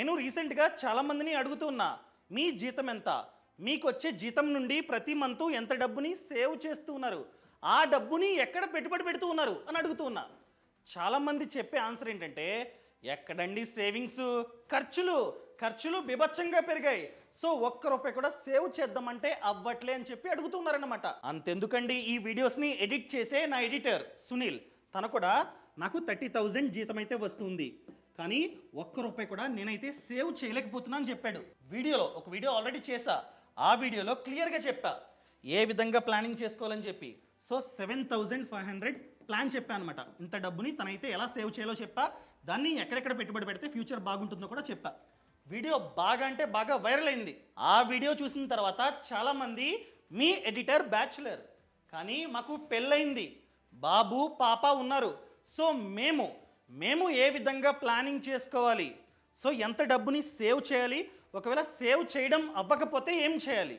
నేను రీసెంట్గా చాలామందిని అడుగుతున్నా, మీ జీతం ఎంత, మీకు వచ్చే జీతం నుండి ప్రతి మంత్ ఎంత డబ్బుని సేవ్ చేస్తూ ఉన్నారు, ఆ డబ్బుని ఎక్కడ పెట్టుబడి పెడుతూ ఉన్నారు అని అడుగుతూ ఉన్నా. చాలామంది చెప్పే ఆన్సర్ ఏంటంటే, ఎక్కడండి సేవింగ్స్, ఖర్చులు బీభత్సంగా పెరిగాయి, సో ఒక్క రూపాయి కూడా సేవ్ చేద్దామంటే అవ్వట్లే అని చెప్పి అడుగుతున్నారన్నమాట. అంతెందుకండి, ఈ వీడియోస్ని ఎడిట్ చేసే నా ఎడిటర్ సునీల్, తను కూడా నాకు 30,000 జీతం అయితే వస్తుంది, కానీ ఒక్క రూపాయి కూడా నేనైతే సేవ్ చేయలేకపోతున్నా అని చెప్పాడు. ఒక వీడియో ఆల్రెడీ చేశా, ఆ వీడియోలో క్లియర్గా చెప్పా ఏ విధంగా ప్లానింగ్ చేసుకోవాలని చెప్పి. సో 7,500 ప్లాన్ చెప్పాను అనమాట. ఇంత డబ్బుని తనైతే ఎలా సేవ్ చేయాలో చెప్పా, దాన్ని ఎక్కడెక్కడ పెట్టుబడి పెడితే ఫ్యూచర్ బాగుంటుందో కూడా చెప్పా. వీడియో బాగా అంటే బాగా వైరల్ అయింది. ఆ వీడియో చూసిన తర్వాత చాలామంది, మీ ఎడిటర్ బ్యాచులర్, కానీ మాకు పెళ్ళయింది, బాబు పాప ఉన్నారు, సో మేము ఏ విధంగా ప్లానింగ్ చేసుకోవాలి, సో ఎంత డబ్బుని సేవ్ చేయాలి, ఒకవేళ సేవ్ చేయడం అవ్వకపోతే ఏం చేయాలి,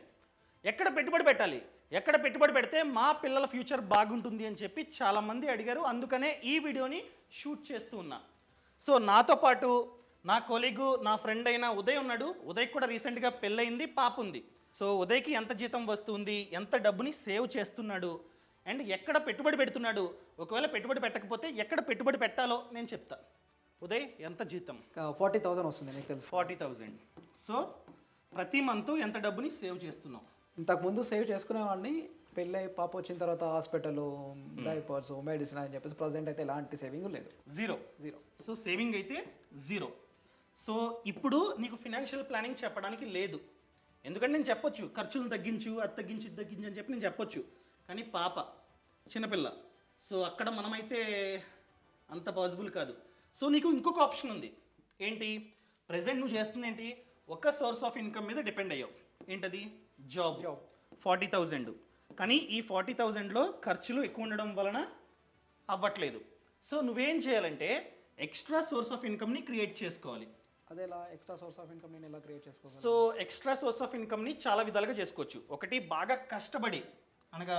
ఎక్కడ పెట్టుబడి పెట్టాలి, ఎక్కడ పెట్టుబడి పెడితే మా పిల్లల ఫ్యూచర్ బాగుంటుంది అని చెప్పి చాలామంది అడిగారు. అందుకనే ఈ వీడియోని షూట్ చేస్తూ ఉన్నా. సో నాతో పాటు నా కొలీగు, నా ఫ్రెండ్ అయిన ఉదయ్ ఉన్నాడు. ఉదయ్ కూడా రీసెంట్గా పెళ్ళయింది, పాప ఉంది. సో ఉదయ్కి ఎంత జీతం వస్తుంది, ఎంత డబ్బుని సేవ్ చేస్తున్నాడు, అండ్ ఎక్కడ పెట్టుబడి పెడుతున్నాడు, ఒకవేళ పెట్టుబడి పెట్టకపోతే ఎక్కడ పెట్టుబడి పెట్టాలో నేను చెప్తా. ఉదయ్, ఎంత జీతం? 40,000 వస్తుంది, నీకు తెలుసు. 40,000. సో ప్రతి మంత్ ఎంత డబ్బుని సేవ్ చేస్తున్నావు? ఇంతకుముందు సేవ్ చేసుకునేవాడిని, పెళ్ళి పాప వచ్చిన తర్వాత హాస్పిటల్, డైపర్స్, మెడిసిన్ అని చెప్పేసి ప్రజెంట్ అయితే ఎలాంటి సేవింగ్ లేదు. జీరో. సో సేవింగ్ అయితే జీరో. సో ఇప్పుడు నీకు ఫినాన్షియల్ ప్లానింగ్ చెప్పడానికి లేదు, ఎందుకంటే నేను చెప్పొచ్చు ఖర్చులను తగ్గించు, అది తగ్గించు, ఇది తగ్గించు అని చెప్పి నేను చెప్పొచ్చు, కానీ పాప చిన్నపిల్ల, సో అక్కడ మనమైతే అంత పాసిబుల్ కాదు. సో నీకు ఇంకొక ఆప్షన్ ఉంది. ఏంటి? ప్రజెంట్ నువ్వు చేస్తుంది ఏంటి? ఒక సోర్స్ ఆఫ్ ఇన్కమ్ మీద డిపెండ్ అయ్యావు. ఏంటది? జాబ్. 40,000. కానీ ఈ 40,000లో ఖర్చులు ఎక్కువ ఉండడం వలన అవ్వట్లేదు. సో నువ్వేం చేయాలంటే ఎక్స్ట్రా సోర్స్ ఆఫ్ ఇన్కమ్ని క్రియేట్ చేసుకోవాలి. అదేలా ఎక్స్ట్రా సోర్స్ ఆఫ్ ఇన్కమ్ నేను ఎలా క్రియేట్ చేసుకోవాలి? సో ఎక్స్ట్రా సోర్స్ ఆఫ్ ఇన్కమ్ని చాలా విధాలుగా చేసుకోవచ్చు. ఒకటి, బాగా కష్టపడి, అనగా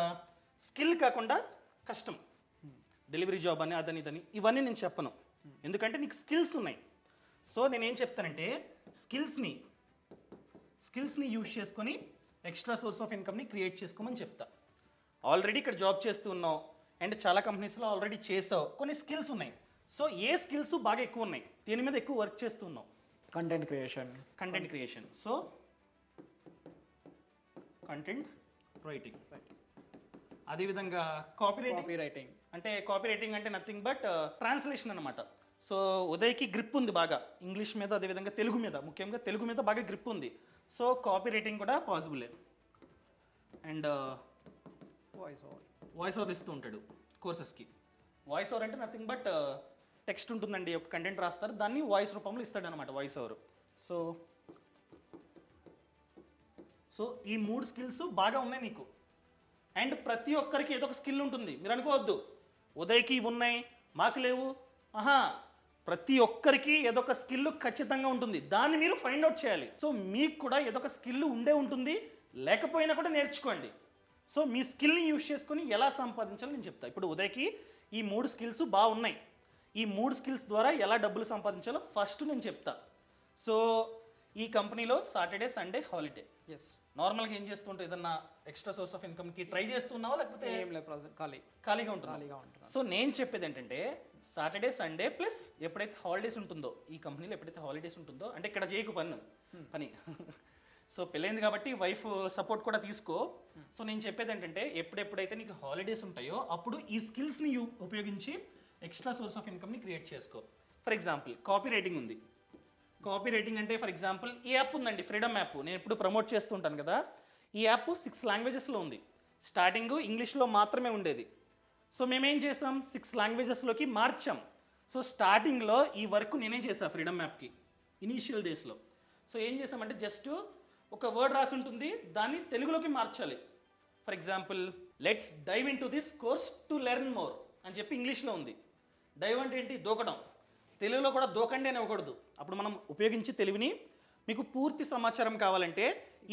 స్కిల్ కాకుండా కష్టం, డెలివరీ జాబ్ అని, అదని ఇదని ఇవన్నీ నేను చెప్పను, ఎందుకంటే నీకు స్కిల్స్ ఉన్నాయి. సో నేనేం చెప్తానంటే స్కిల్స్ని యూజ్ చేసుకొని ఎక్స్ట్రా సోర్స్ ఆఫ్ ఇన్కమ్ని క్రియేట్ చేసుకోమని చెప్తా. ఆల్రెడీ ఇక్కడ జాబ్ చేస్తూ ఉన్నావు అండ్ చాలా కంపెనీస్లో ఆల్రెడీ చేసావు, కొన్ని స్కిల్స్ ఉన్నాయి. సో ఏ స్కిల్స్ బాగా ఎక్కువ ఉన్నాయి, దీని మీద ఎక్కువ వర్క్ చేస్తూ ఉన్నావు? Content creation. So content writing. అదేవిధంగా కాపీ రైటింగ్ అంటే నథింగ్ బట్ ట్రాన్స్లేషన్ అనమాట. సో ఉదయ్కి గ్రిప్ ఉంది బాగా ఇంగ్లీష్ మీద, అదేవిధంగా తెలుగు మీద, ముఖ్యంగా తెలుగు మీద బాగా గ్రిప్ ఉంది. సో కాపీ రైటింగ్ కూడా పాసిబులే. అండ్ వాయిస్ ఓవర్ ఇస్తూ ఉంటాడు కోర్సెస్కి. వాయిస్ ఓవర్ అంటే నథింగ్ బట్ టెక్స్ట్ ఉంటుందండి, ఒక కంటెంట్ రాస్తారు, దాన్ని వాయిస్ రూపంలో ఇస్తాడు అనమాట, వాయిస్ ఓవర్. సో ఈ 3 స్కిల్స్ బాగా ఉన్నాయి నీకు. అండ్ ప్రతి ఒక్కరికి ఏదో ఒక స్కిల్ ఉంటుంది. మీరు అనుకోవద్దు ఉదయ్కి ఇవి ఉన్నాయి మాకు లేవు, ప్రతి ఒక్కరికి ఏదో ఒక స్కిల్ ఖచ్చితంగా ఉంటుంది, దాన్ని మీరు ఫైండ్ అవుట్ చేయాలి. సో మీకు కూడా ఏదో ఒక స్కిల్ ఉండే ఉంటుంది, లేకపోయినా కూడా నేర్చుకోండి. సో మీ స్కిల్ని యూజ్ చేసుకొని ఎలా సంపాదించాలో నేను చెప్తాను. ఇప్పుడు ఉదయ్కి ఈ 3 స్కిల్స్ బాగున్నాయి, ఈ 3 స్కిల్స్ ద్వారా ఎలా డబ్బులు సంపాదించాలో ఫస్ట్ నేను చెప్తా. సో ఈ కంపెనీలో సాటర్డే సండే హాలిడే. నార్మల్గా ఏం చేస్తుంటావు? ఏదన్నా ఎక్స్ట్రా సోర్స్ ఆఫ్ ఇన్కమ్కి ట్రై చేస్తున్నావా, లేకపోతే ఖాళీగా ఉంటున్నా? సో నేను చెప్పేది ఏంటంటే సాటర్డే సండే ప్లస్ ఎప్పుడైతే హాలిడేస్ ఉంటుందో, ఈ కంపెనీలో ఎప్పుడైతే హాలిడేస్ ఉంటుందో, అంటే ఇక్కడ చేయకు పని సో పెళ్ళైంది కాబట్టి వైఫ్ సపోర్ట్ కూడా తీసుకో. సో నేను చెప్పేది ఏంటంటే ఎప్పుడెప్పుడైతే నీకు హాలిడేస్ ఉంటాయో అప్పుడు ఈ స్కిల్స్ని ఉపయోగించి ఎక్స్ట్రా సోర్స్ ఆఫ్ ఇన్కమ్ని క్రియేట్ చేసుకో. ఫర్ ఎగ్జాంపుల్ కాపీ రైటింగ్ ఉంది. కాపీ రైటింగ్ అంటే ఫర్ ఎగ్జాంపుల్ ఈ యాప్ ఉందండి, ఫ్రీడమ్ యాప్, నేను ఎప్పుడు ప్రమోట్ చేస్తూ ఉంటాను కదా. ఈ యాప్ 6 లాంగ్వేజెస్లో ఉంది. స్టార్టింగ్ ఇంగ్లీష్లో మాత్రమే ఉండేది. సో మేమేం చేసాం, 6 లాంగ్వేజెస్లోకి మార్చాం. సో స్టార్టింగ్లో ఈ వర్క్ నేనే చేశాను ఫ్రీడమ్ యాప్కి ఇనీషియల్ డేస్లో. సో ఏం చేసామంటే జస్ట్ ఒక వర్డ్ రాసి ఉంటుంది, దాన్ని తెలుగులోకి మార్చాలి. For example let's dive into this course to learn more అని చెప్పి ఇంగ్లీష్లో ఉంది. డైవ్ అంటే ఏంటి? దూకడం. తెలుగులో కూడా దూకండి అని ఇవ్వకూడదు. అప్పుడు మనం ఉపయోగించి తెలివిని, మీకు పూర్తి సమాచారం కావాలంటే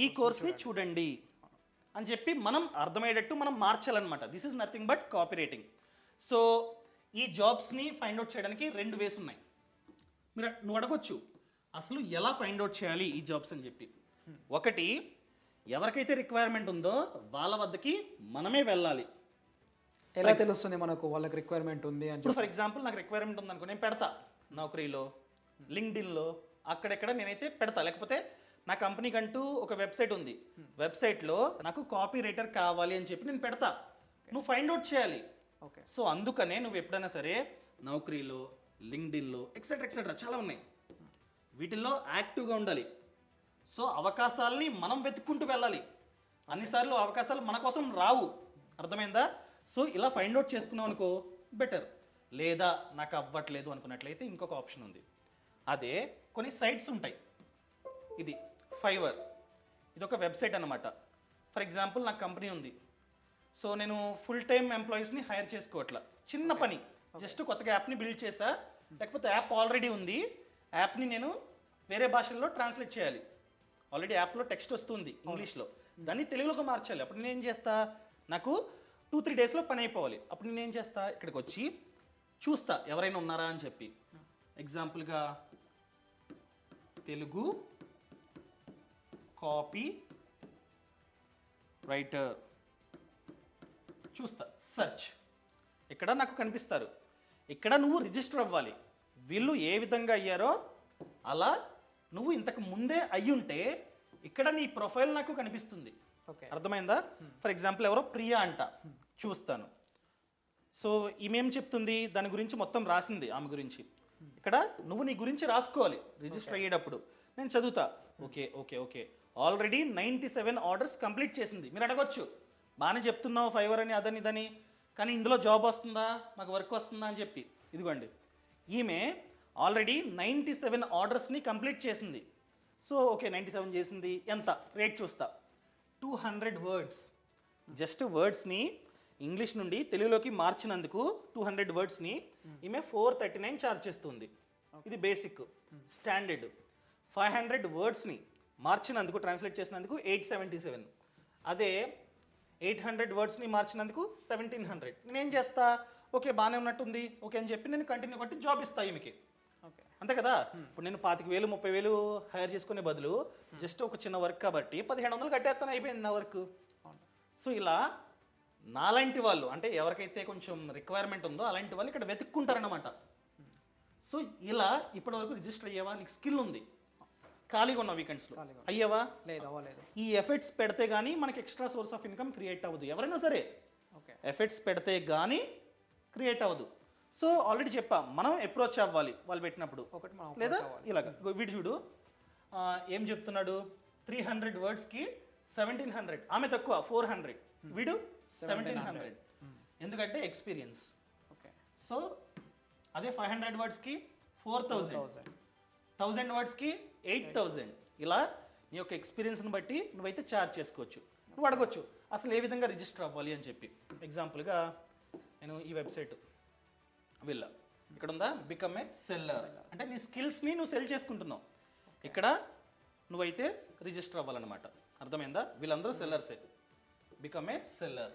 ఈ కోర్స్ని చూడండి అని చెప్పి మనం అర్థమయ్యేటట్టు మనం మార్చాలన్నమాట. This is nothing but copywriting. So ఈ జాబ్స్ని ఫైండ్ అవుట్ చేయడానికి 2 వేస్ ఉన్నాయి. నువ్వు అడగొచ్చు, అసలు ఎలా ఫైండ్ అవుట్ చేయాలి ఈ జాబ్స్ అని చెప్పి. ఒకటి, ఎవరికైతే రిక్వైర్మెంట్ ఉందో వాళ్ళ వద్దకి మనమే వెళ్ళాలి. ఎలా తెలుస్తుంది మనకు వాళ్ళకి రిక్వైర్మెంట్ ఉంది అని ఇప్పుడు ఫర్ ఎగ్జాంపుల్ నాకు రిక్వైర్మెంట్ ఉందనుకో, నేను పెడతా నౌకరీలో, లింక్డ్ఇన్లో, అక్కడెక్కడ నేనైతే పెడతా. లేకపోతే నా కంపెనీకి అంటూ ఒక వెబ్సైట్ ఉంది, వెబ్సైట్లో నాకు కాపీ రైటర్ కావాలి అని చెప్పి నేను పెడతా. నువ్వు ఫైండ్ అవుట్ చేయాలి. ఓకే. సో అందుకనే నువ్వు ఎప్పుడైనా సరే నౌకరీలో, లింక్డ్ఇన్లో ఎక్సెట్రా చాలా ఉన్నాయి, వీటిల్లో యాక్టివ్గా ఉండాలి. సో అవకాశాలని మనం వెతుక్కుంటూ వెళ్ళాలి. అన్నిసార్లు అవకాశాలు మన కోసం రావు, అర్థమైందా? సో ఇలా ఫైండ్ అవుట్ చేసుకున్నాం అనుకో బెటర్. లేదా నాకు అవ్వట్లేదు అనుకున్నట్లయితే ఇంకొక ఆప్షన్ ఉంది. అదే కొన్ని సైట్స్ ఉంటాయి. ఇది ఫైవర్, ఇది ఒక వెబ్సైట్ అన్నమాట. ఫర్ ఎగ్జాంపుల్ నాకు కంపెనీ ఉంది, సో నేను ఫుల్ టైం ఎంప్లాయీస్ని హైర్ చేసుకోవట్లా, చిన్న పని, జస్ట్ కొత్తగా యాప్ని బిల్డ్ చేసా, లేకపోతే యాప్ ఆల్రెడీ ఉంది, యాప్ని నేను వేరే భాషల్లో ట్రాన్స్లేట్ చేయాలి. ఆల్రెడీ యాప్లో టెక్స్ట్ వస్తుంది ఇంగ్లీష్లో, దాన్ని తెలుగులోకి మార్చాలి. అప్పుడు నేను ఏం చేస్తా, నాకు 2-3 డేస్లో పని అయిపోవాలి. అప్పుడు నేను ఏం చేస్తా, ఇక్కడికి వచ్చి చూస్తా ఎవరైనా ఉన్నారా అని చెప్పి. ఎగ్జాంపుల్గా తెలుగు కాపీ రైటర్ చూస్తా, సెర్చ్, ఇక్కడ నాకు కనిపిస్తారు. ఇక్కడ నువ్వు రిజిస్టర్ అవ్వాలి. వీళ్ళు ఏ విధంగా అయ్యారో అలా నువ్వు ఇంతకు ముందే అయ్యుంటే ఇక్కడ నీ ప్రొఫైల్ నాకు కనిపిస్తుంది. ఓకే. అర్థమైందా? ఫర్ ఎగ్జాంపుల్ ఎవరో ప్రియా అంట, చూస్తాను. సో ఈమెం చెప్తుంది, దాని గురించి మొత్తం రాసింది ఆమె గురించి. ఇక్కడ నువ్వు నీ గురించి రాసుకోవాలి రిజిస్టర్ అయ్యేటప్పుడు. నేను చదువుతా, okay okay okay, already 97 orders complete చేసింది. మీరు అడగొచ్చు, బాగానే చెప్తున్నావు ఫైవర్ అని అదని ఇదని, కానీ ఇందులో జాబ్ వస్తుందా, మాకు వర్క్ వస్తుందా అని చెప్పి. ఇదిగోండి, ఈమె ఆల్రెడీ 97 ఆర్డర్స్ని కంప్లీట్ చేసింది. సో ఓకే, 97 చేసింది, ఎంత రేట్ చూస్తా, 200 వర్డ్స్. జస్ట్ వర్డ్స్ని ఇంగ్లీష్ నుండి తెలుగులోకి మార్చినందుకు 200 వర్డ్స్ని ఈమె 439 ఛార్జ్ చేస్తుంది. ఇది బేసిక్ స్టాండర్డ్. 500 వర్డ్స్ని మార్చినందుకు, ట్రాన్స్లేట్ చేసినందుకు 877. అదే 800 వర్డ్స్ని మార్చినందుకు 1700. నేనేం చేస్తా, ఓకే బాగానే ఉన్నట్టుంది ఓకే అని చెప్పి నేను కంటిన్యూ కొట్టి జాబ్ ఇస్తా ఈమెకి. ఓకే. అంతే కదా. ఇప్పుడు నేను 25,000 30,000 హైర్ చేసుకునే బదులు జస్ట్ ఒక చిన్న వర్క్ కాబట్టి 1700 కట్టేస్తాను, అయిపోయింది నా వర్క్. సో ఇలా నాలాంటి వాళ్ళు, అంటే ఎవరికైతే కొంచెం రిక్వైర్మెంట్ ఉందో అలాంటి వాళ్ళు ఇక్కడ వెతుక్కుంటారన్నమాట. సో ఇలా ఇప్పటివరకు రిజిస్టర్ అయ్యావా, నీకు స్కిల్ ఉంది, ఖాళీగా ఉన్న వీకెండ్స్లో అయ్యావా? లేదు, అవ్వలేదు. ఈ ఎఫర్ట్స్ పెడితే కానీ మనకి extra source of income create అవ్వదు. ఎవరైనా సరే ఓకే. ఎఫర్ట్స్ పెడితే కానీ క్రియేట్ అవ్వదు. సో ఆల్రెడీ చెప్పా, మనం అప్రోచ్ అవ్వాలి వాళ్ళు పెట్టినప్పుడు. ఒకటి మనం లేదా ఇలాగ వీడు చూడు, ఏం చెప్తున్నాడు, 300 వర్డ్స్కి 1700, ఆమె తక్కువ 400, వీడు 1700. ఎందుకంటే ఎక్స్పీరియన్స్. ఓకే. సో అదే 500 వర్డ్స్కి 4000, 1000 వర్డ్స్కి 8000. ఇలా నీ యొక్క ఎక్స్పీరియన్స్ని బట్టి నువ్వైతే ఛార్జ్ చేసుకోవచ్చు. నువ్వు అడగొచ్చు అసలు ఏ విధంగా రిజిస్టర్ అవ్వాలి అని చెప్పి. ఎగ్జాంపుల్గా నేను ఈ వెబ్సైట్ వీళ్ళ ఇక్కడ ఉందా, బికమ్ ఏ సెల్లర్, అంటే నీ స్కిల్స్ని నువ్వు సెల్ చేసుకుంటున్నావు. ఇక్కడ నువ్వైతే రిజిస్టర్ అవ్వాలన్నమాట. అర్థమైందా? వీళ్ళందరూ సెల్లర్సే. Become a seller.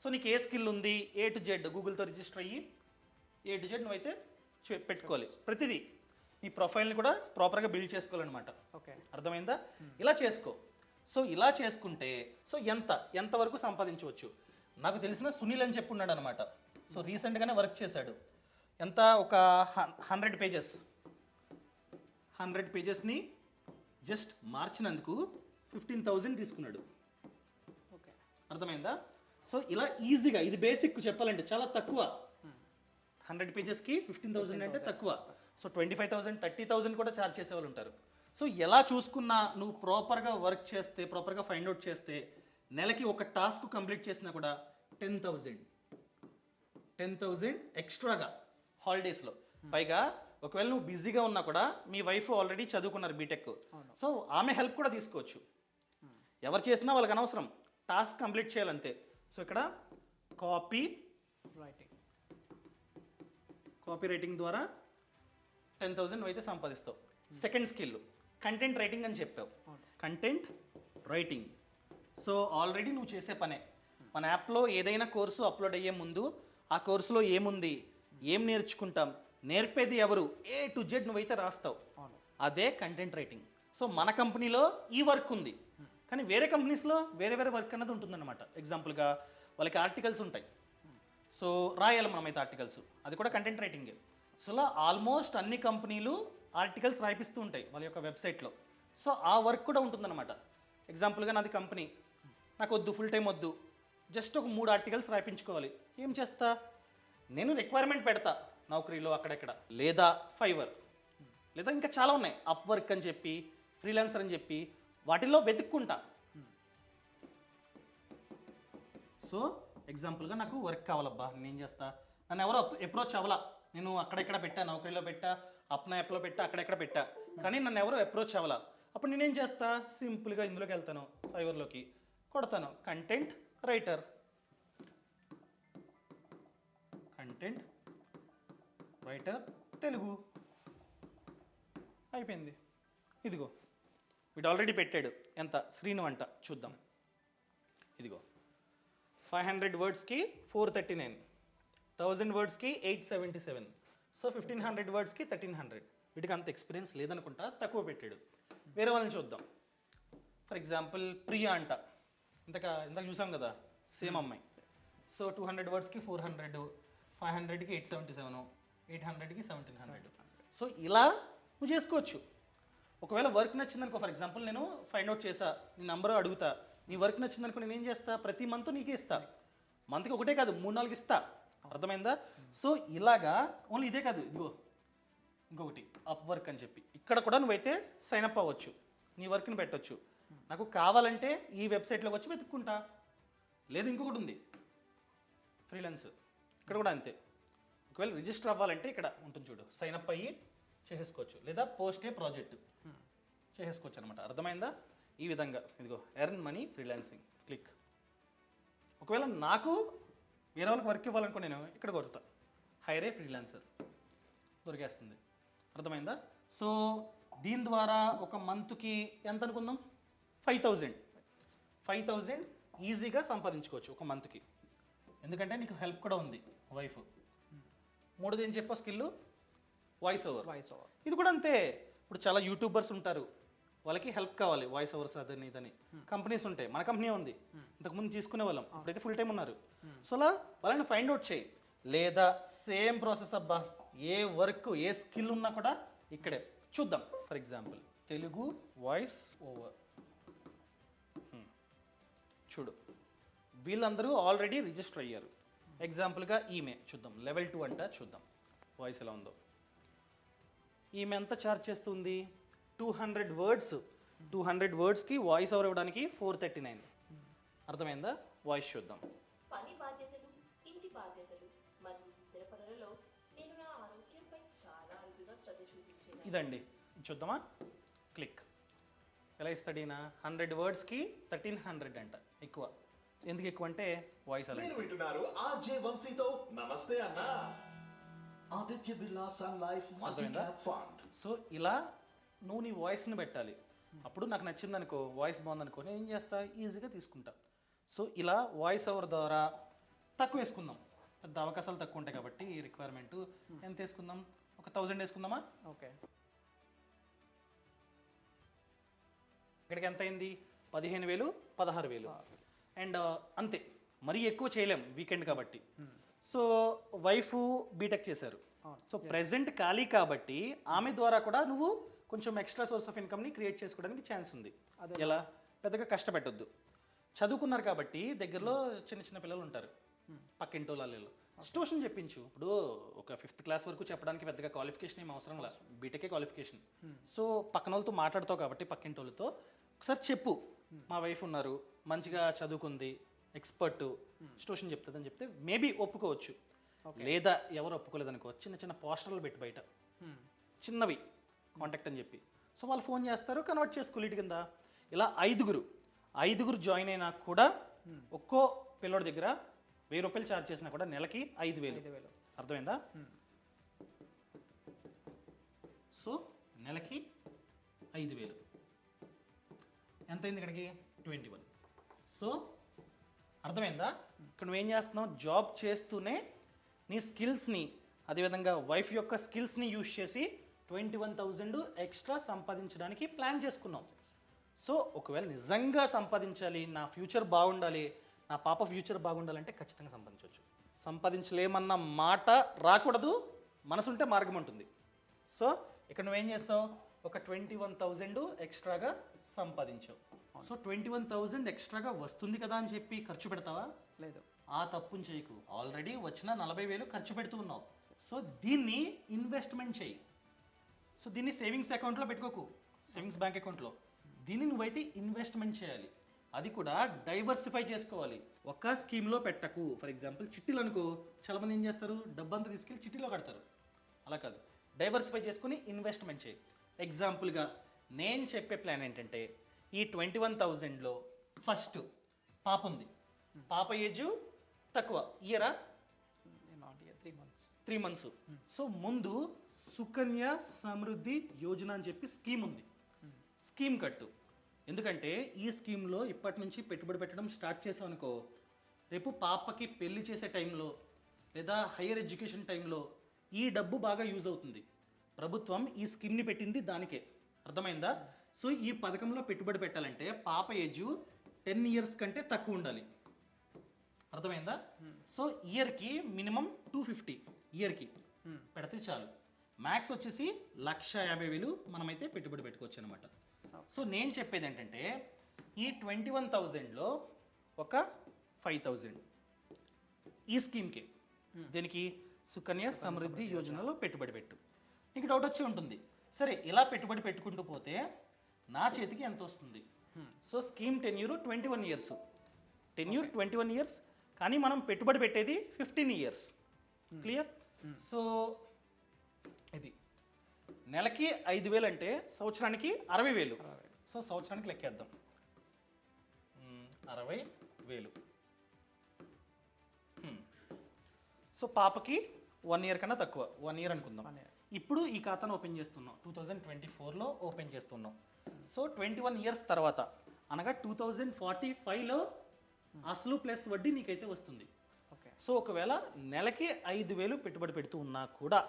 సో నీకు ఏ స్కిల్ ఉంది, A to Z గూగుల్తో రిజిస్టర్ అయ్యి A to Z నువ్వైతే పెట్టుకోవాలి. ప్రతిదీ నీ ప్రొఫైల్ని కూడా ప్రాపర్గా బిల్డ్ చేసుకోవాలన్నమాట. ఓకే. అర్థమైందా? ఇలా చేసుకో. సో ఇలా చేసుకుంటే సో ఎంతవరకు సంపాదించవచ్చు. నాకు తెలిసిన సునీల్ అని చెప్పున్నాడు అనమాట. సో రీసెంట్గానే వర్క్ చేశాడు. ఎంత, ఒక 100 పేజెస్, 100 పేజెస్ని జస్ట్ మార్చినందుకు 15,000 తీసుకున్నాడు. ఓకే. అర్థమైందా? సో ఇలా ఈజీగా, ఇది బేసిక్ చెప్పాలంటే చాలా తక్కువ. 100 పేజెస్కి 15,000 అంటే తక్కువ. సో 25,000 30,000 కూడా ఛార్జ్ చేసేవాళ్ళు ఉంటారు. సో ఎలా చూసుకున్నా నువ్వు ప్రాపర్గా వర్క్ చేస్తే, ప్రాపర్గా ఫైండ్ అవుట్ చేస్తే, నెలకి ఒక టాస్క్ కంప్లీట్ చేసినా కూడా 10,000 ఎక్స్ట్రాగా హాలిడేస్లో. పైగా ఒకవేళ నువ్వు బిజీగా ఉన్నా కూడా మీ వైఫ్ ఆల్రెడీ చదువుకున్నారు బీటెక్, సో ఆమె హెల్ప్ కూడా తీసుకోవచ్చు. ఎవరు చేసినా వాళ్ళకి అనవసరం, టాస్క్ కంప్లీట్ చేయాలంతే. సో ఇక్కడ కాపీ రైటింగ్ ద్వారా 10,000 నువ్వు అయితే సంపాదిస్తావు. సెకండ్ స్కిల్ కంటెంట్ రైటింగ్ అని చెప్పావు. కంటెంట్ రైటింగ్, సో ఆల్రెడీ నువ్వు చేసే పనే. మన యాప్లో ఏదైనా కోర్సు అప్లోడ్ అయ్యే ముందు ఆ కోర్సులో ఏముంది, ఏం నేర్చుకుంటాం, నేర్పేది ఎవరు, A to Z నువ్వైతే రాస్తావు. అదే కంటెంట్ రైటింగ్. సో మన కంపెనీలో ఈ వర్క్ ఉంది, కానీ వేరే కంపెనీస్లో వేరే వేరే వర్క్ అనేది ఉంటుందన్నమాట. ఎగ్జాంపుల్గా వాళ్ళకి ఆర్టికల్స్ ఉంటాయి, సో రాయాలి మనమైతే ఆర్టికల్స్, అది కూడా కంటెంట్ రైటింగే. సో అలా ఆల్మోస్ట్ అన్ని కంపెనీలు ఆర్టికల్స్ రాయిపిస్తూ ఉంటాయి వాళ్ళ యొక్క వెబ్సైట్లో. సో ఆ వర్క్ కూడా ఉంటుందన్నమాట. ఎగ్జాంపుల్గా నాది కంపెనీ, నాకు వద్దు, ఫుల్ టైం వద్దు, జస్ట్ ఒక 3 ఆర్టికల్స్ రాయించుకోవాలి. ఏం చేస్తా, నేను రిక్వైర్మెంట్ పెడతా నౌకరీలో అక్కడెక్కడ, లేదా ఫైవర్, లేదా ఇంకా చాలా ఉన్నాయి, అప్ వర్క్ అని చెప్పి, ఫ్రీలాన్సర్ అని చెప్పి, వాటిల్లో వెతుక్కుంటా. సో ఎగ్జాంపుల్గా నాకు వర్క్ కావాలబ్బా, నేను ఏం చేస్తా, నన్ను ఎవరో అప్రోచ్ అవ్వాలా, నేను అక్కడెక్కడ పెట్టా, నౌకరీలో పెట్టా, అప్నా యాప్లో పెట్టా, అక్కడెక్కడ పెట్టా, కానీ నన్ను ఎవరో అప్రోచ్ అవ్వాలా. అప్పుడు నేనేం చేస్తా, సింపుల్గా ఇందులోకి వెళ్తాను, ఫైవర్లోకి కొడతాను content writer, content writer Telugu, అయిపోయింది. ఇదిగో వీడు ఆల్రెడీ పెట్టాడు, ఎంత, శ్రీను అంట, చూద్దాం. ఇదిగో 500 వర్డ్స్కి 439, 1000 వర్డ్స్కి 877, సో 1500 వర్డ్స్కి 1300. వీటికి అంత ఎక్స్పీరియన్స్ లేదనుకుంటా, తక్కువ పెట్టాడు. వేరే వాళ్ళని చూద్దాం. ఫర్ ఎగ్జాంపుల్ ప్రియా అంట, ఇంతకు చూసాం కదా, సేమ్ అమ్మాయి. సో 200 వర్డ్స్కి 400, 500కి 877, 800కి 1700. సో ఇలా నువ్వు చేసుకోవచ్చు. ఒకవేళ వర్క్ నచ్చిందనుకో, ఫర్ ఎగ్జాంపుల్ నేను ఫైండ్ అవుట్ చేసా, నీ నెంబర్ అడుగుతా, నీ వర్క్ నచ్చిందనుకో, నేను ఏం చేస్తా, ప్రతి మంత్ నీకే ఇస్తా. మంత్కి ఒకటే కాదు, 3-4 ఇస్తా. అర్థమైందా? సో ఇలాగా ఓన్లీ ఇదే కాదు, ఇదిగో ఇంకొకటి అప్ వర్క్ అని చెప్పి, ఇక్కడ కూడా నువ్వైతే సైన్ అప్ అవ్వచ్చు, నీ వర్క్ని పెట్టవచ్చు. నాకు కావాలంటే ఈ వెబ్సైట్లోకి వచ్చి వెతుక్కుంటా, లేదు ఇంకొకటి ఉంది ఫ్రీలాన్స్, ఇక్కడ కూడా అంతే. ఒకవేళ రిజిస్టర్ అవ్వాలంటే ఇక్కడ ఉంటుంది చూడు, సైన్ అప్ అయ్యి చేసేసుకోవచ్చు, లేదా పోస్ట్ ఏ ప్రాజెక్ట్ చేసేసుకోవచ్చు అనమాట. అర్థమైందా? ఈ విధంగా ఇదిగో ఎర్న్ మనీ ఫ్రీలాన్సింగ్, క్లిక్. ఒకవేళ నాకు వేరే వాళ్ళకి వర్క్ ఇవ్వాలనుకో, నేను ఇక్కడ కొడతా హైరే ఫ్రీలాన్సర్, దొరికేస్తుంది. అర్థమైందా? సో దీని ద్వారా ఒక మంత్కి ఎంత అనుకుందాం, 5000 ఈజీగా సంపాదించుకోవచ్చు ఒక మంత్కి. ఎందుకంటే నీకు హెల్ప్ కూడా ఉంది, వైఫ్. మూడోది ఏం చెప్పా, స్కిల్ వాయిస్ ఓవర్. ఇది కూడా అంతే. ఇప్పుడు చాలా యూట్యూబర్స్ ఉంటారు, వాళ్ళకి హెల్ప్ కావాలి, వాయిస్ ఓవర్స్ అదని ఇదని. కంపెనీస్ ఉంటాయి, మన కంపెనీ ఉంది, ఇంతకుముందు తీసుకునే వాళ్ళం, ఇప్పుడైతే ఫుల్ టైం ఉన్నారు. సో అలా వాళ్ళని ఫైండ్ అవుట్ చేయి. లేదా సేమ్ ప్రాసెస్ అబ్బా, ఏ వర్క్ ఏ స్కిల్ ఉన్నా కూడా ఇక్కడే చూద్దాం. For example Telugu voice over, చూడు వీళ్ళందరూ ఆల్రెడీ రిజిస్టర్ అయ్యారు. ఎగ్జాంపుల్గా ఈమె చూద్దాం, లెవెల్ 2 అంట, చూద్దాం వాయిస్ ఎలా ఉందో. ఈమె ఎంత ఛార్జ్ చేస్తుంది, 200 వర్డ్స్, 200 వర్డ్స్కి వాయిస్ ఓవర్ ఇవ్వడానికి 439. అర్థమైందా? వాయిస్ చూద్దాం. పని బాధ్యతలు, ఇంటి బాధ్యతలు మరియు ఇతర పనులలో నేను నా ఆరోగ్యంపై చాలా అరుదుగా శ్రద్ధ చూపించాను. ఇదండి, చూద్దామా, క్లిక్. ఎలా ఇస్తాడు ఈయన, 100 వర్డ్స్కి 1300 అంట, ఎక్కువ. ఎందుకు ఎక్కువ అంటే వాయిస్ అలా. మీరు వింటున్నారు ఆర్జే వంశీతో నమస్తే అన్న. Aditya Birla Sun Life multi cap fund. So ఇలా నువ్వు నీ వాయిస్ని పెట్టాలి. అప్పుడు నాకు నచ్చింది అనుకో, వాయిస్ బాగుందనుకో, నేను ఏం చేస్తా, ఈజీగా తీసుకుంటా. సో ఇలా వాయిస్ ఓవర్ ద్వారా తక్కువ వేసుకుందాం, పెద్ద అవకాశాలు తక్కువ ఉంటాయి కాబట్టి రిక్వైర్మెంట్. ఎంత వేసుకుందాం, ఒక 1000 వేసుకుందామా? ఓకే. ఇక్కడికి ఎంత అయింది, 15000, 16000. అండ్ అంతే, మరీ ఎక్కువ చేయలేం వీకెండ్ కాబట్టి. సో వైఫ్ బీటెక్ చేశారు, సో ప్రెసెంట్ ఖాళీ కాబట్టి ఆమె ద్వారా కూడా నువ్వు కొంచెం ఎక్స్ట్రా సోర్స్ ఆఫ్ ఇన్కమ్ని క్రియేట్ చేసుకోవడానికి ఛాన్స్ ఉంది. ఎలా, పెద్దగా కష్టపెట్టొద్దు. చదువుకున్నారు కాబట్టి దగ్గరలో చిన్న చిన్న పిల్లలు ఉంటారు, పక్కింటి వాళ్ళు, ట్యూషన్ చెప్పించు. ఇప్పుడు ఒక 5th క్లాస్ వరకు చెప్పడానికి పెద్దగా క్వాలిఫికేషన్ ఏం అవసరం లేదు, బీటెకే క్వాలిఫికేషన్. సో పక్కన వాళ్ళతో మాట్లాడతావు కాబట్టి పక్కింటి వాళ్ళతో ఒకసారి చెప్పు, మా వైఫ్ ఉన్నారు, మంచిగా చదువుకుంది, ఎక్స్పర్ట్, ట్యూషన్ చెప్తుందని చెప్తే మేబీ ఒప్పుకోవచ్చు. లేదా ఎవరు ఒప్పుకోలేదనుకో, చిన్న చిన్న పోస్టర్లు పెట్టి బయట, చిన్నవి కాంటాక్ట్ అని చెప్పి. సో వాళ్ళు ఫోన్ చేస్తారు, కన్వర్ట్ చేసుకో లీడ్ కింద. ఇలా 5గురు జాయిన్ అయినా కూడా ఒక్కో పిల్లోడి దగ్గర 1000 రూపాయలు ఛార్జ్ చేసినా కూడా నెలకి 5000. అర్థమైందా? సో నెలకి 5000 ఎంత అయింది, ఇక్కడికి 21. సో అర్థమైందా? ఇక్కడ నువ్వేం చేస్తున్నావు, జాబ్ చేస్తూనే నీ స్కిల్స్ని, అదేవిధంగా వైఫ్ యొక్క స్కిల్స్ని యూజ్ చేసి 21,000 ఎక్స్ట్రా సంపాదించడానికి ప్లాన్ చేసుకున్నాం. సో ఒకవేళ నిజంగా సంపాదించాలి, నా ఫ్యూచర్ బాగుండాలి, నా పాప ఫ్యూచర్ బాగుండాలంటే ఖచ్చితంగా సంపాదించవచ్చు. సంపాదించలేమన్న మాట రాకూడదు, మనసుంటే మార్గం ఉంటుంది. సో ఇక్కడ నువ్వేం చేస్తావు, ఒక 21,000 ఎక్స్ట్రాగా సంపాదించావు. సో 21,000 ఎక్స్ట్రాగా వస్తుంది కదా అని చెప్పి ఖర్చు పెడతావా? లేదు. ఆ తప్పుని చేయకు. ఆల్రెడీ వచ్చిన 40,000 ఖర్చు పెడుతూ ఉన్నావు. సో దీన్ని ఇన్వెస్ట్మెంట్ చేయి. సో దీన్ని సేవింగ్స్ అకౌంట్లో పెట్టుకోకు, సేవింగ్స్ బ్యాంక్ అకౌంట్లో. దీన్ని నువ్వైతే ఇన్వెస్ట్మెంట్ చేయాలి. అది కూడా డైవర్సిఫై చేసుకోవాలి. ఒక స్కీమ్లో పెట్టకు. ఫర్ ఎగ్జాంపుల్ చిట్టీలు అనుకో, చాలామంది ఏం చేస్తారు, డబ్బంతా తీసుకెళ్ళి చిట్టీలో కడతారు. అలా కాదు, డైవర్సిఫై చేసుకుని ఇన్వెస్ట్మెంట్ చేయి. ఎగ్జాంపుల్గా నేను చెప్పే ప్లాన్ ఏంటంటే, ఈ 21,000లో ఫస్ట్ పాప ఉంది. పాప ఏజ్ తక్కువ, ఇయరా not year 3 months. 3 months. So ముందు సుకన్య సమృద్ధి యోజన అని చెప్పి స్కీమ్ ఉంది. స్కీమ్ కట్టు. ఎందుకంటే ఈ స్కీమ్లో ఇప్పటి నుంచి పెట్టుబడి పెట్టడం స్టార్ట్ చేసాం అనుకో, రేపు పాపకి పెళ్లి చేసే టైంలో లేదా హైయర్ ఎడ్యుకేషన్ టైంలో ఈ డబ్బు బాగా యూజ్ అవుతుంది. ప్రభుత్వం ఈ స్కీమ్ని పెట్టింది దానికే. అర్థమైందా? సో ఈ పథకంలో పెట్టుబడి పెట్టాలంటే పాప ఏజ్ 10 years కంటే తక్కువ ఉండాలి. అర్థమైందా? సో ఇయర్కి మినిమం 250 ఇయర్కి పెడితే చాలు. మ్యాక్స్ వచ్చేసి 1,50,000 మనమైతే పెట్టుబడి పెట్టుకోవచ్చు అనమాట. సో నేను చెప్పేది ఏంటంటే, ఈ 21,000లో ఒక 5,000 ఈ స్కీమ్కి, దీనికి సుకన్య సమృద్ధి యోజనలో పెట్టుబడి పెట్టు. నీకు డౌట్ వచ్చి ఉంటుంది, సరే ఇలా పెట్టుబడి పెట్టుకుంటూ పోతే నా చేతికి ఎంత వస్తుంది? So scheme tenure 21 years. Tenure 21 years, కానీ మనం పెట్టుబడి పెట్టేది 15 years. క్లియర్? సో ఇది నెలకి 5,000 అంటే సంవత్సరానికి 60,000. సో సంవత్సరానికి లెక్కేద్దాం, 60,000. సో పాపకి 1 year కన్నా తక్కువ, 1 year అనుకుందాం. ఇప్పుడు ఈ ఖాతాను ఓపెన్ చేస్తున్నాం, 2024లో ఓపెన్ చేస్తున్నాం. సో 21 years తర్వాత అనగా 2045లో అసలు ప్లస్ వడ్డీ నీకైతే వస్తుంది. ఓకే. సో ఒకవేళ నెలకి 5,000 పెట్టుబడి పెడుతూ ఉన్నా కూడా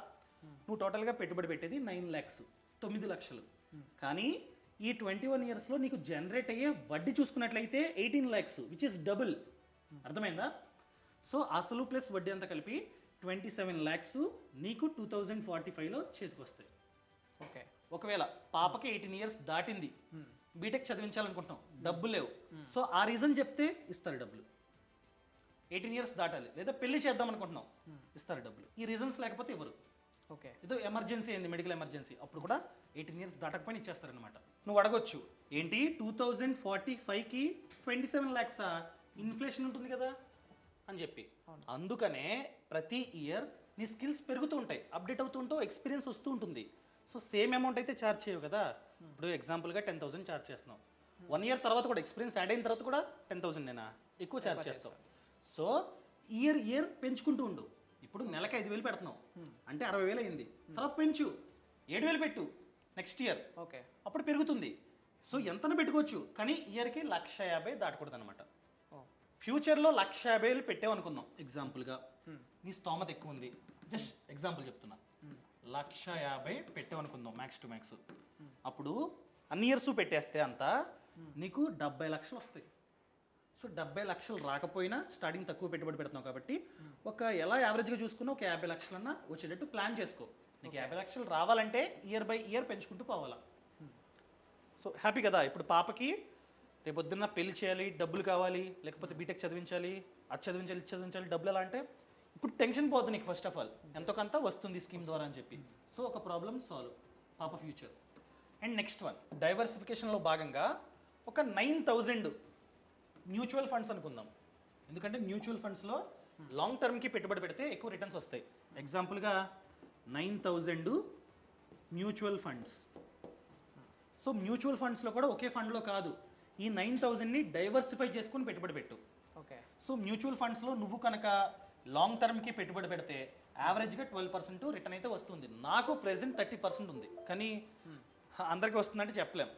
నువ్వు టోటల్గా పెట్టుబడి పెట్టేది 9 lakhs, 9 లక్షలు. కానీ ఈ 21 yearsలో నీకు జనరేట్ అయ్యే వడ్డీ చూసుకున్నట్లయితే 18 lakhs, విచ్ ఇస్ డబుల్. అర్థమైందా? సో అసలు ప్లస్ వడ్డీ అంతా కలిపి 27 lakhs నీకు 2045లో చేతికి వస్తాయి. ఓకే. ఒకవేళ పాపకి 18 years దాటింది, బీటెక్ చదివించాలనుకుంటున్నాం, డబ్బులు లేవు, సో ఆ రీజన్ చెప్తే ఇస్తారు డబ్బులు. 18 years దాటాలి, లేదా పెళ్లి చేద్దాం అనుకుంటున్నాం, ఇస్తారు డబ్బులు. ఈ రీజన్స్ లేకపోతే ఇవ్వరు. ఓకే. ఏదో ఎమర్జెన్సీ అయింది, మెడికల్ ఎమర్జెన్సీ, అప్పుడు కూడా 18 years దాటకపోయినా ఇచ్చేస్తారనమాట. నువ్వు అడగొచ్చు, ఏంటి 2045కి 27 lakhs ఇన్ఫ్లేషన్ ఉంటుంది కదా అని చెప్పి. అందుకనే ప్రతి ఇయర్ నీ స్కిల్స్ పెరుగుతూ ఉంటాయి, అప్డేట్ అవుతూ ఉంటావు, ఎక్స్పీరియన్స్ వస్తూ ఉంటుంది. సో సేమ్ అమౌంట్ అయితే ఛార్జ్ చేయవు కదా. ఇప్పుడు ఎగ్జాంపుల్గా 10,000 ఛార్జ్ చేస్తున్నావు, 1 year తర్వాత కూడా ఎక్స్పీరియన్స్ యాడ్ అయిన తర్వాత కూడా 10,000 నేనా ఎక్కువ ఛార్జ్ చేస్తావు. సో ఇయర్ పెంచుకుంటూ ఉండు. ఇప్పుడు నెలకి 5,000 పెడుతున్నావు అంటే 60,000 అయింది, తర్వాత పెంచు 7,000 పెట్టు నెక్స్ట్ ఇయర్. ఓకే. అప్పుడు పెరుగుతుంది. సో ఎంతను పెట్టుకోవచ్చు, కానీ ఇయర్కి 1,50,000 దాటకూడదు అనమాట. ఫ్యూచర్లో 1,50,000 పెట్టావు అనుకుందాం ఎగ్జాంపుల్గా, నీ స్తోమత ఎక్కువ ఉంది, జస్ట్ ఎగ్జాంపుల్ చెప్తున్నా, 1,50,000 పెట్టావు అనుకుందాం మ్యాక్స్ టు మ్యాక్స్. అప్పుడు అన్ని ఇయర్స్ పెట్టేస్తే అంతా నీకు 70 లక్షలు వస్తాయి. సో 70 లక్షలు రాకపోయినా స్టార్టింగ్ తక్కువ పెట్టుబడి పెడుతున్నావు కాబట్టి ఒక ఎలా యావరేజ్గా చూసుకున్నా ఒక 50 లక్షలన్నా వచ్చేటట్టు ప్లాన్ చేసుకో. నీకు 50 లక్షలు రావాలంటే ఇయర్ బై ఇయర్ పెంచుకుంటూ పోవాలా. సో హ్యాపీ కదా. ఇప్పుడు పాపకి రేపొద్దున్న పెళ్లి చేయాలి, డబ్బులు కావాలి, లేకపోతే బీటెక్ చదివించాలి, అది చదివించాలి, ఇది చదివించాలి, డబ్బులు ఎలా అంటే ఇప్పుడు టెన్షన్ పోతుంది నీకు. ఫస్ట్ ఆఫ్ ఆల్ ఎంతో కొంత వస్తుంది స్కీమ్ ద్వారా అని చెప్పి. సో ఒక ప్రాబ్లమ్ సాల్వ్, పాప ఫ్యూచర్. అండ్ నెక్స్ట్ వన్, డైవర్సిఫికేషన్లో భాగంగా ఒక 9,000 మ్యూచువల్ ఫండ్స్ అనుకుందాం. ఎందుకంటే మ్యూచువల్ ఫండ్స్లో లాంగ్ టర్మ్కి పెట్టుబడి పెడితే ఎక్కువ రిటర్న్స్ వస్తాయి. ఎగ్జాంపుల్గా 9,000 మ్యూచువల్ ఫండ్స్. సో మ్యూచువల్ ఫండ్స్లో కూడా ఒకే ఫండ్లో కాదు, ఈ 9,000ని డైవర్సిఫై చేసుకుని పెట్టుబడి పెట్టు. ఓకే. సో మ్యూచువల్ ఫండ్స్లో నువ్వు కనుక లాంగ్ టర్మ్కి పెట్టుబడి పెడితే యావరేజ్గా 12% రిటర్న్ అయితే వస్తుంది. నాకు ప్రెసెంట్ 30% ఉంది, కానీ అందరికీ వస్తుందంటే చెప్పలేం.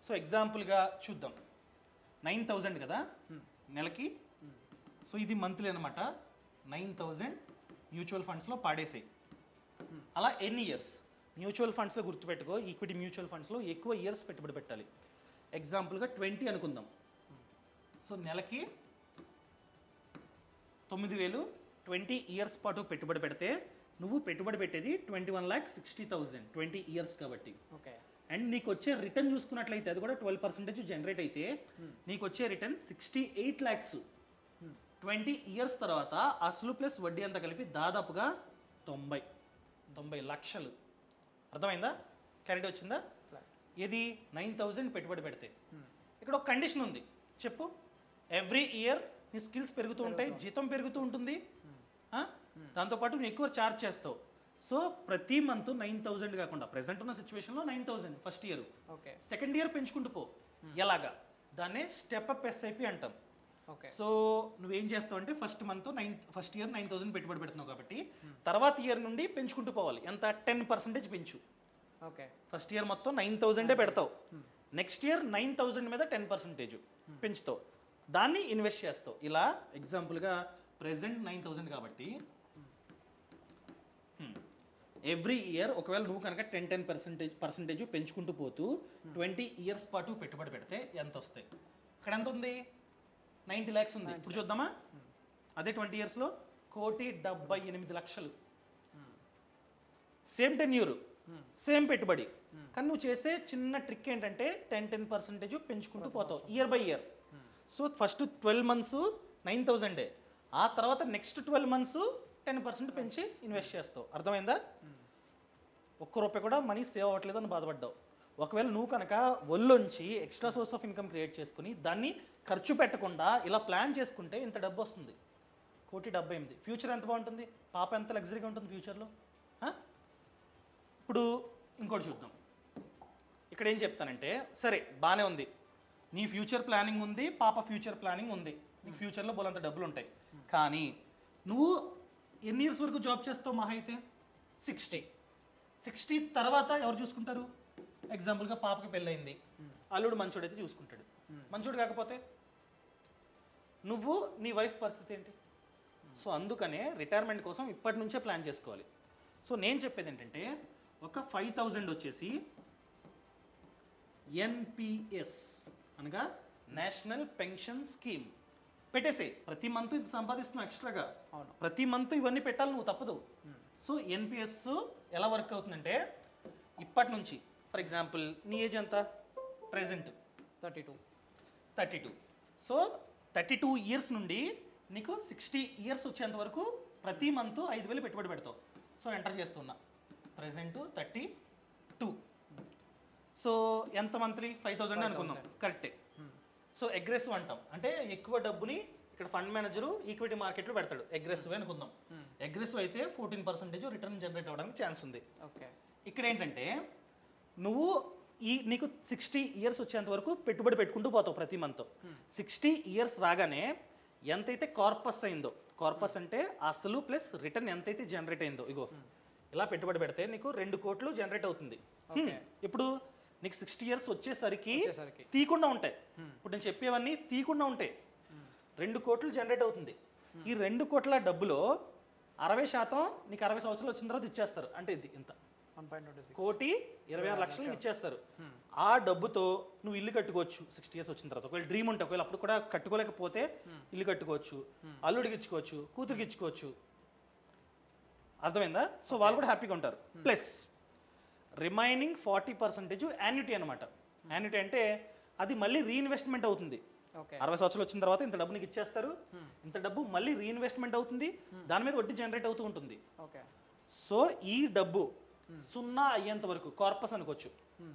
సో ఎగ్జాంపుల్గా చూద్దాం, 9,000 కదా నెలకి. సో ఇది మంత్లీ అనమాట. 9,000 మ్యూచువల్ ఫండ్స్లో పాడేసాయి. అలా ఎన్ని ఇయర్స్? మ్యూచువల్ ఫండ్స్లో గుర్తుపెట్టుకో, ఈక్విటీ మ్యూచువల్ ఫండ్స్లో ఎక్కువ ఇయర్స్ పెట్టుబడి పెట్టాలి. ఎగ్జాంపుల్గా 20 అనుకుందాం. సో నెలకి 9,000 20 ఇయర్స్ పాటు పెట్టుబడి పెడితే నువ్వు పెట్టుబడి పెట్టేది 21,60,000 20 ఇయర్స్ కాబట్టి. ఓకే. అండ్ నీకు వచ్చే రిటర్న్ చూసుకున్నట్లయితే అది కూడా 12% జనరేట్ అయితే నీకు వచ్చే రిటర్న్ 68 lakhs. 20 ఇయర్స్ తర్వాత అసలు ప్లస్ వడ్డీ అంతా కలిపి దాదాపుగా 90 లక్షలు. అర్థమైందా? క్లారిటీ వచ్చిందా? ఇది 9,000 పెట్టుబడి పెడితే. ఇక్కడ ఒక కండిషన్ ఉంది, చెప్పు. ఎవ్రీ ఇయర్ నీ స్కిల్స్ పెరుగుతూ ఉంటాయి, జీతం పెరుగుతూ ఉంటుంది, దాంతోపాటు నువ్వు ఎక్కువ ఛార్జ్ చేస్తావు. సో ప్రతి మంత్ 9,000 కాకుండా ప్రెసెంట్ ఉన్న సిచ్యువేషన్లో 9,000 first year. Okay. Second year పెంచుకుంటూ పో. ఎలాగా? దాన్నే స్టెప్ అప్ ఎస్ఐపి అంటాం. ఓకే. సో నువ్వేం చేస్తావు అంటే ఫస్ట్ ఇయర్ 9,000 పెట్టుబడి పెడుతున్నావు కాబట్టి తర్వాత ఇయర్ నుండి పెంచుకుంటూ పోవాలి. ఎంత? 10% పెంచు. ఓకే. ఫస్ట్ ఇయర్ మొత్తం 9,000 పెడతావు, నెక్స్ట్ ఇయర్ 9,000 మీద 10% పెంచుతావు, దాన్ని ఇన్వెస్ట్ చేస్తావు. ఇలా ఎగ్జాంపుల్గా ప్రెసెంట్ 9,000 కాబట్టి ఎవ్రీ ఇయర్ ఒకవేళ నువ్వు కనుక 10% పెంచుకుంటూ పోతూ 20 ఇయర్స్ పాటు పెట్టుబడి పెడితే ఎంత వస్తాయి? అక్కడ ఎంత ఉంది? 90 lakhs ఉంది. ఇప్పుడు చూద్దామా? అదే 20 ఇయర్స్లో 1,78,00,000. సేమ్ టెన్యూర్, సేమ్ పెట్టుబడి, కానీ నువ్వు చేసే చిన్న ట్రిక్ ఏంటంటే 10% పెంచుకుంటూ పోతావు year by year. So first 12 months 9,000, ఆ తర్వాత నెక్స్ట్ 12 months 10% పెంచి ఇన్వెస్ట్ చేస్తావు. అర్థమైందా? ఒక్క రూపాయి కూడా మనీ సేవ్ అవ్వట్లేదు అని బాధపడ్డావు. ఒకవేళ నువ్వు కనుక ఒళ్ళొంచి extra source of income create చేసుకుని దాన్ని ఖర్చు పెట్టకుండా ఇలా ప్లాన్ చేసుకుంటే ఇంత డబ్బు వస్తుంది. 1,78,00,000. ఫ్యూచర్ ఎంత బాగుంటుంది? పాప ఎంత లగ్జరీగా ఉంటుంది ఫ్యూచర్లో. ఇప్పుడు ఇంకోటి చూద్దాం. ఇక్కడ ఏం చెప్తానంటే, సరే బాగానే ఉంది, నీ ఫ్యూచర్ ప్లానింగ్ ఉంది, పాప ఫ్యూచర్ ప్లానింగ్ ఉంది, నీకు ఫ్యూచర్లో బోలంత డబ్బులు ఉంటాయి. కానీ నువ్వు ఎన్ని ఇయర్స్ వరకు జాబ్ చేస్తావు? మహా అయితే 60 తర్వాత ఎవరు చూసుకుంటారు? ఎగ్జాంపుల్గా పాపకి పెళ్ళయింది, అల్లుడు మంచోడైతే చూసుకుంటాడు. మంచోడు కాకపోతే నువ్వు నీ వైఫ్ పరిస్థితి ఏంటి? సో అందుకనే రిటైర్మెంట్ కోసం ఇప్పటి నుంచే ప్లాన్ చేసుకోవాలి. సో నేను చెప్పేది ఏంటంటే, ఒక 5,000 వచ్చేసి ఎన్పిఎస్ అనగా నేషనల్ పెన్షన్ స్కీమ్ పెట్టేసే. ప్రతి మంత్ ఇది సంపాదిస్తున్నావు ఎక్స్ట్రాగా, ప్రతి మంత్ ఇవన్నీ పెట్టాలి నువ్వు, తప్పదు. సో ఎన్పిఎస్ ఎలా వర్క్ అవుతుందంటే, ఇప్పటి నుంచి ఫర్ ఎగ్జాంపుల్ నీ ఏజ్ ఎంత ప్రెసెంట్? 32. సో 32 ఇయర్స్ నుండి నీకు 60 ఇయర్స్ వచ్చేంత వరకు ప్రతి మంత్ 5,000 పెట్టుబడి పెడతావు. సో ఎంటర్ చేస్తున్నా, ప్రెసెంట్ 32. సో ఎంత మంత్లీ? 5,000 అనుకుందాం, కరెక్టే. సో అగ్రెసివ్ అంటాం, అంటే ఎక్కువ డబ్బుని ఇక్కడ ఫండ్ మేనేజరు ఈక్విటీ మార్కెట్లో పెడతాడు. అగ్రెసివ్ అనుకుందాం. అగ్రెసివ్ అయితే 14% రిటర్న్ జనరేట్ అవ్వడానికి ఛాన్స్ ఉంది. ఓకే. ఇక్కడ ఏంటంటే నువ్వు నీకు 60 ఇయర్స్ వచ్చేంత వరకు పెట్టుబడి పెట్టుకుంటూ పోతావు ప్రతి మంత్. 60 ఇయర్స్ రాగానే ఎంతైతే కార్పస్ అయిందో, కార్పస్ అంటే అసలు ప్లస్ రిటర్న్ ఎంతైతే జనరేట్ అయిందో, ఇగో ఇలా పెట్టుబడి పెడితే నీకు 2 కోట్లు జనరేట్ అవుతుంది. ఇప్పుడు నీకు 60 ఇయర్స్ వచ్చేసరికి తీయకుండా ఉంటాయి. ఇప్పుడు నేను చెప్పేవన్నీ తీయకుండా ఉంటాయి. 2 కోట్లు జనరేట్ అవుతుంది. ఈ 2 కోట్ల డబ్బులో 60% నీకు 60 సంవత్సరాలు వచ్చిన తర్వాత ఇచ్చేస్తారు. అంటే ఇది ఇంత 1,26,00,000 ఇచ్చేస్తారు. ఆ డబ్బుతో నువ్వు ఇల్లు కట్టుకోవచ్చు 60 ఇయర్స్ వచ్చిన తర్వాత. ఒకవేళ డ్రీమ్ ఉంటే, ఒకవేళ అప్పుడు కూడా కట్టుకోలేకపోతే ఇల్లు కట్టుకోవచ్చు, అల్లుడికి ఇచ్చుకోవచ్చు, కూతురికి ఇచ్చుకోవచ్చు. అర్థమైందా? సో వాళ్ళు కూడా హ్యాపీగా ఉంటారు. ప్లస్ రిమైనింగ్ 40% యాన్యుటీ అనమాట. యాన్యుటీ అంటే అది మళ్ళీ రీఇన్వెస్ట్మెంట్ అవుతుంది. 60 సంవత్సరాలు వచ్చిన తర్వాత ఇంత డబ్బు నీకు ఇచ్చేస్తారు, ఇంత డబ్బు మళ్ళీ రీఇన్వెస్ట్మెంట్ అవుతుంది, దాని మీద వడ్డీ జనరేట్ అవుతూ ఉంటుంది. సో ఈ డబ్బు 0 అయ్యేంత వరకు, కార్పస్ అనుకోవచ్చు,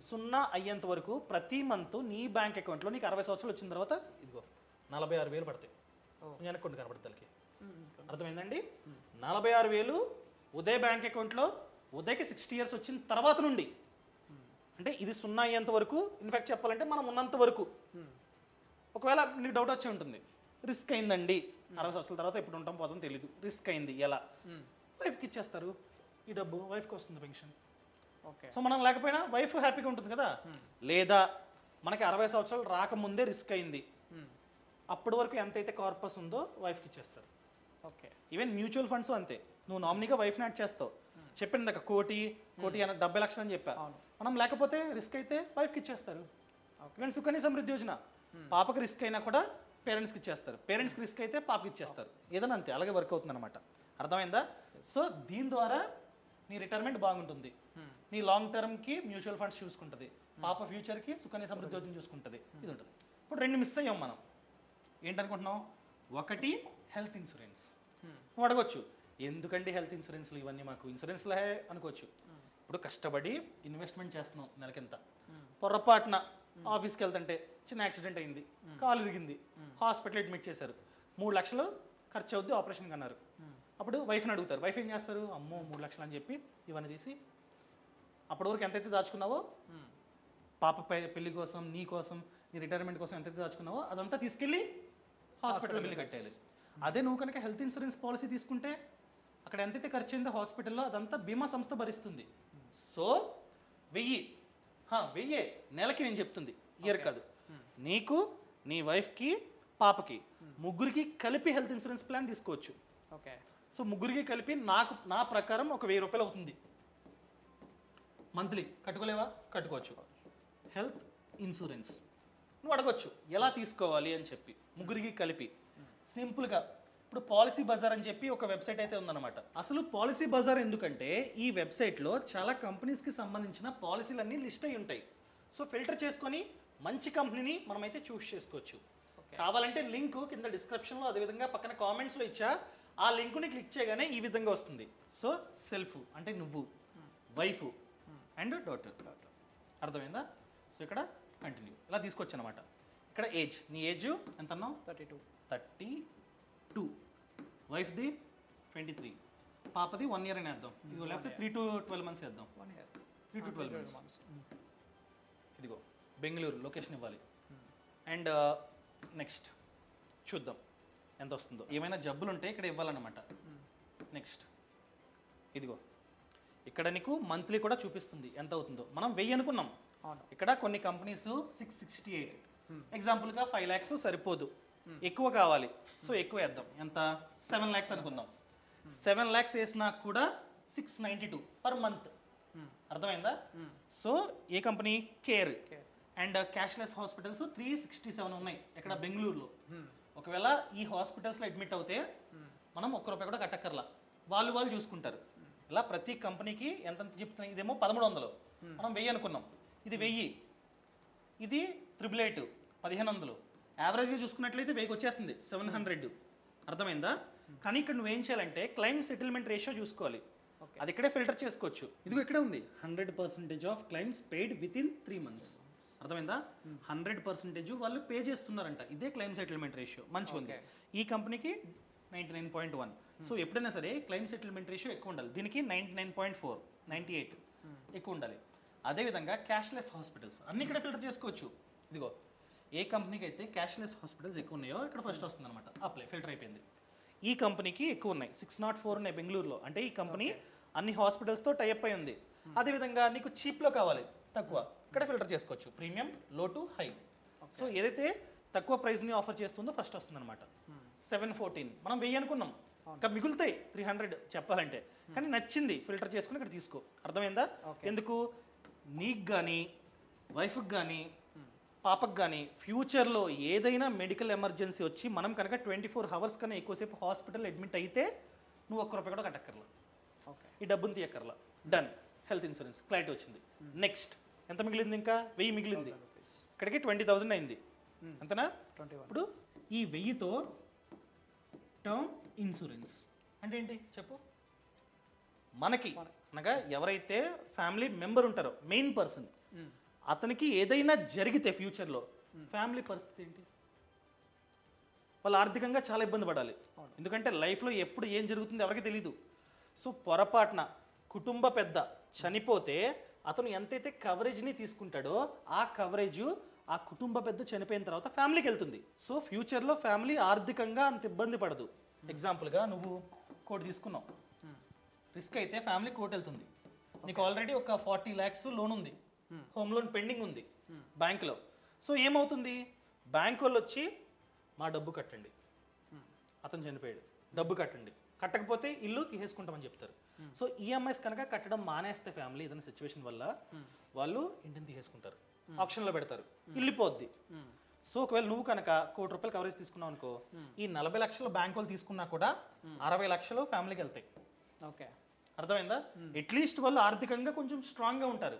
0 అయ్యేంత వరకు ప్రతి మంత్ నీ బ్యాంక్ అకౌంట్లో నీకు 60 సంవత్సరాలు వచ్చిన తర్వాత ఇదిగో 46,000 పడతాయి. వెనక్కొండి కనబడతానికి. అర్థమైందండి? 46,000 ఉదయ్ బ్యాంక్ అకౌంట్లో ఉదయ్కి 60 ఇయర్స్ వచ్చిన తర్వాత నుండి, అంటే ఇది 0 అయ్యేంత వరకు, ఇన్ఫాక్ట్ చెప్పాలంటే మనం ఉన్నంత వరకు. ఒకవేళ నీకు డౌట్ వచ్చి ఉంటుంది, రిస్క్ అయిందండి 60 సంవత్సరాల తర్వాత ఎప్పుడు ఉంటాం పోతాం తెలీదు, రిస్క్ అయింది ఎలా? వైఫ్కి ఇచ్చేస్తారు ఈ డబ్బు, వైఫ్కి వస్తుంది పెన్షన్. సో మనం లేకపోయినా వైఫ్ హ్యాపీగా ఉంటుంది కదా. లేదా మనకి 60 సంవత్సరాలు రాకముందే రిస్క్ అయింది, అప్పటి వరకు ఎంతైతే కార్పస్ ఉందో వైఫ్కి ఇచ్చేస్తారు. ఈవెన్ మ్యూచువల్ ఫండ్స్ అంతే, నువ్వు నామినీగా వైఫ్ని యాడ్ చేస్తావు, చెప్పాను ఇందాక కోటి అన్న 70 లక్షలు అని చెప్పా. మనం లేకపోతే రిస్క్ అయితే వైఫ్కి ఇచ్చేస్తారు. ఈవెన్ సుకన్య సమృద్ధి యోజన పాపకి రిస్క్ అయినా కూడా పేరెంట్స్కి ఇచ్చేస్తారు, పేరెంట్స్కి రిస్క్ అయితే పాపకి ఇచ్చేస్తారు. ఏదైనా అంతే, అలాగే వర్క్ అవుతుంది అనమాట. అర్థమైందా? సో దీని ద్వారా నీ రిటైర్మెంట్ బాగుంటుంది, నీ లాంగ్ టర్మ్కి మ్యూచువల్ ఫండ్స్ చూసుకుంటుంది, పాప ఫ్యూచర్కి సుకన్య సమృద్ధి యోజన చూసుకుంటుంది. ఇది ఉంటుంది. ఇప్పుడు 2 మిస్ అయ్యాం మనం. ఏంటనుకుంటున్నాం? ఒకటి హెల్త్ ఇన్సూరెన్స్. నువ్వు అడగొచ్చు, ఎందుకండి హెల్త్ ఇన్సూరెన్స్లు ఇవన్నీ, మాకు ఇన్సూరెన్స్లే అనుకోవచ్చు. ఇప్పుడు కష్టపడి ఇన్వెస్ట్మెంట్ చేస్తున్నాం నెలకింత, పొరపాటున ఆఫీస్కి వెళ్తుంటే చిన్న యాక్సిడెంట్ అయింది, కాలు ఇరిగింది, హాస్పిటల్ అడ్మిట్ చేశారు, 3 లక్షలు ఖర్చు అవుద్ది ఆపరేషన్కి అన్నారు. అప్పుడు వైఫ్ని అడుగుతారు, వైఫ్ ఏం చేస్తారు? అమ్మో 3 లక్షలు అని చెప్పి ఇవన్నీ తీసి అప్పటి వరకు ఎంతైతే దాచుకున్నావో పాప పెళ్లి కోసం, నీ కోసం, నీ రిటైర్మెంట్ కోసం ఎంతైతే దాచుకున్నావో అదంతా తీసుకెళ్ళి హాస్పిటల్ బిల్లు కట్టేయాలి. అదే నువ్వు కనుక హెల్త్ ఇన్సూరెన్స్ పాలసీ తీసుకుంటే అక్కడ ఎంతైతే ఖర్చు అయిందో హాస్పిటల్లో అదంతా బీమా సంస్థ భరిస్తుంది. సో 1000 నెలకి, నేను చెప్తుంది ఇయర్ కాదు, నీకు, నీ వైఫ్కి, పాపకి ముగ్గురికి కలిపి హెల్త్ ఇన్సూరెన్స్ ప్లాన్ తీసుకోవచ్చు. ఓకే. సో ముగ్గురికి కలిపి నా ప్రకారం ఒక 1000 రూపాయలు అవుతుంది మంత్లీ. కట్టుకోలేవా? కట్టుకోవచ్చు. హెల్త్ ఇన్సూరెన్స్ నువ్వు అడగొచ్చు ఎలా తీసుకోవాలి అని చెప్పి, ముగ్గురికి కలిపి సింపుల్గా. ఇప్పుడు పాలసీ బజార్ అని చెప్పి ఒక వెబ్సైట్ అయితే ఉందన్నమాట. అసలు పాలసీ బజార్ ఎందుకంటే ఈ వెబ్సైట్లో చాలా కంపెనీస్కి సంబంధించిన పాలసీలన్నీ లిస్ట్ అయి ఉంటాయి. సో ఫిల్టర్ చేసుకొని మంచి కంపెనీని మనమైతే చూస్ చేసుకోవచ్చు. కావాలంటే లింక్ కింద డిస్క్రిప్షన్లో, అదేవిధంగా పక్కన కామెంట్స్లో ఇచ్చా, ఆ లింకుని క్లిక్ చేయగానే ఈ విధంగా వస్తుంది. సో సెల్ఫ్ అంటే నువ్వు, వైఫ్ అండ్ డాటర్. అర్థమైందా? సో ఇక్కడ కంటిన్యూ ఇలా తీసుకొచ్చు అనమాట. ఇక్కడ ఏజ్, నీ ఏజ్ ఎంత అన్నావు? 32. వైఫ్ది 23, పాపది 1 year అని వేద్దాం. ఇదిగో లేకపోతే 3 to 12 months వేద్దాం. 1 year, 3 to 12 months. ఇదిగో బెంగళూరు లొకేషన్ ఇవ్వాలి. అండ్ నెక్స్ట్ చూద్దాం ఎంత వస్తుందో. ఏమైనా జబ్బులు ఉంటే ఇక్కడ ఇవ్వాలన్నమాట. నెక్స్ట్ ఇదిగో ఇక్కడ నీకు మంత్లీ కూడా చూపిస్తుంది ఎంత అవుతుందో. మనం 1000 అనుకున్నాం, ఇక్కడ కొన్ని కంపెనీస్ 668. ఎగ్జాంపుల్గా 5 lakhs సరిపోదు, ఎక్కువ కావాలి. సో ఎక్కువ వేద్దాం. ఎంత? 7 lakhs అనుకుందాం. 7 lakhs వేసినా కూడా 692 per month. అర్థమైందా? So A company? Care. And cashless hospitals 367 ఉన్నాయి ఇక్కడ బెంగళూరులో. ఒకవేళ ఈ హాస్పిటల్స్లో అడ్మిట్ అవుతే మనం ₹1 కూడా కట్టక్కర్లా, వాళ్ళు చూసుకుంటారు. ఇలా ప్రతి కంపెనీకి ఎంత చెప్తున్నాయి. ఇదేమో 1300, మనం 1000 అనుకున్నాం. ఇది 1000, ఇది 888 1500. యావరేజ్గా చూసుకున్నట్లయితే 1000కి వచ్చేస్తుంది 700. అర్థమైందా? కానీ ఇక్కడ నువ్వేం చేయాలంటే క్లైమ్ సెటిల్మెంట్ రేషియో చూసుకోవాలి. అది ఇక్కడే ఫిల్టర్ చేసుకోవచ్చు. ఇదిగో ఇక్కడే ఉంది, 100% of claims paid within 3 months. అర్థమైందా? 100% వాళ్ళు పే చేస్తున్నారంట. ఇదే క్లైమ్ సెటిల్మెంట్ రేషియో. మంచిగా ఉంది. ఈ కంపెనీకి 99.1. సో ఎప్పుడైనా సరే క్లైమ్ సెటిల్మెంట్ రేషియో ఎక్కువ ఉండాలి. దీనికి 99.4, 98 ఎక్కువ ఉండాలి. అదేవిధంగా క్యాష్లెస్ హాస్పిటల్స్ అన్ని ఇక్కడ ఫిల్టర్ చేసుకోవచ్చు. ఇదిగో ఏ కంపెనీకి అయితే క్యాష్లెస్ హాస్పిటల్స్ ఎక్కువ ఉన్నాయో ఇక్కడ ఫస్ట్ వస్తుంది అనమాట. అప్లై ఫిల్టర్ అయిపోయింది. ఈ కంపెనీకి ఎక్కువ ఉన్నాయి, 604 ఉన్నాయి బెంగళూరులో. అంటే ఈ కంపెనీ అన్ని హాస్పిటల్స్తో టైఅప్ అయి ఉంది. అదేవిధంగా నీకు చీప్లో కావాలి, తక్కువ, ఇక్కడ ఫిల్టర్ చేసుకోవచ్చు. ప్రీమియం, లో టు హై. సో ఏదైతే తక్కువ ప్రైస్ని ఆఫర్ చేస్తుందో ఫస్ట్ వస్తుంది అనమాట. 714 మనం 1000 అనుకున్నాం, ఇంకా మిగులుతాయి 300 చెప్పాలంటే. కానీ నచ్చింది ఫిల్టర్ చేసుకుని ఇక్కడ తీసుకో. అర్థమైందా? ఎందుకు? నీకు కానీ, వైఫ్కి కానీ, పాపకు కానీ ఫ్యూచర్లో ఏదైనా మెడికల్ ఎమర్జెన్సీ వచ్చి మనం కనుక 24 hours కన్నా ఎక్కువసేపు హాస్పిటల్ అడ్మిట్ అయితే నువ్వు ₹1 కూడా కట్టక్కర్లా, ఈ డబ్బుని తీయక్కర్లా. డన్. హెల్త్ ఇన్సూరెన్స్ క్లారిటీ వచ్చింది. నెక్స్ట్ ఎంత మిగిలింది? ఇంకా 1000 మిగిలింది. ఇక్కడికి 20,000 అయింది అంతనా? ఇప్పుడు ఈ 1000తో టర్మ్ ఇన్సూరెన్స్ అంటే ఏంటి చెప్పు? మనకి అనగా ఎవరైతే ఫ్యామిలీ మెంబర్ ఉంటారో, మెయిన్ పర్సన్, అతనికి ఏదైనా జరిగితే ఫ్యూచర్లో ఫ్యామిలీ పరిస్థితి ఏంటి? వాళ్ళు ఆర్థికంగా చాలా ఇబ్బంది పడాలి. ఎందుకంటే లైఫ్లో ఎప్పుడు ఏం జరుగుతుందో ఎవరికి తెలీదు. సో పొరపాటున కుటుంబ పెద్ద చనిపోతే అతను ఎంతైతే కవరేజ్ని తీసుకుంటాడో ఆ కవరేజ్ ఆ కుటుంబ పెద్ద చనిపోయిన తర్వాత ఫ్యామిలీకి వెళ్తుంది. సో ఫ్యూచర్లో ఫ్యామిలీ ఆర్థికంగా అంత ఇబ్బంది పడదు. ఎగ్జాంపుల్గా నువ్వు కోటి తీసుకున్నావు, రిస్క్ అయితే ఫ్యామిలీ కోటి వెళ్తుంది. నీకు ఆల్రెడీ ఒక 40 lakhs లోన్ ఉంది, హోమ్ లోన్ పెండింగ్ ఉంది బ్యాంకులో. సో ఏమవుతుంది? బ్యాంక్ వాళ్ళు వచ్చి మా డబ్బు కట్టండి, అతను చనిపోయాడు, డబ్బు కట్టండి, కట్టకపోతే ఇల్లు తీసేసుకుంటామని చెప్తారు. సో ఈఎంఐస్ కనుక కట్టడం మానేస్తే ఫ్యామిలీ ఏదైనా సిచ్యువేషన్ వల్ల వాళ్ళు ఇంటిని తీసేసుకుంటారు, ఆప్షన్లో పెడతారు, వెళ్ళిపోద్ది. సో ఒకవేళ నువ్వు కనుక ₹1,00,00,000 కవరేజ్ తీసుకున్నావు అనుకో, ఈ 40 లక్షలు బ్యాంక్ వాళ్ళు తీసుకున్నా కూడా 60 లక్షలు ఫ్యామిలీకి వెళ్తాయి. ఓకే. అర్థమైందా? అట్లీస్ట్ వాళ్ళు ఆర్థికంగా కొంచెం స్ట్రాంగ్గా ఉంటారు.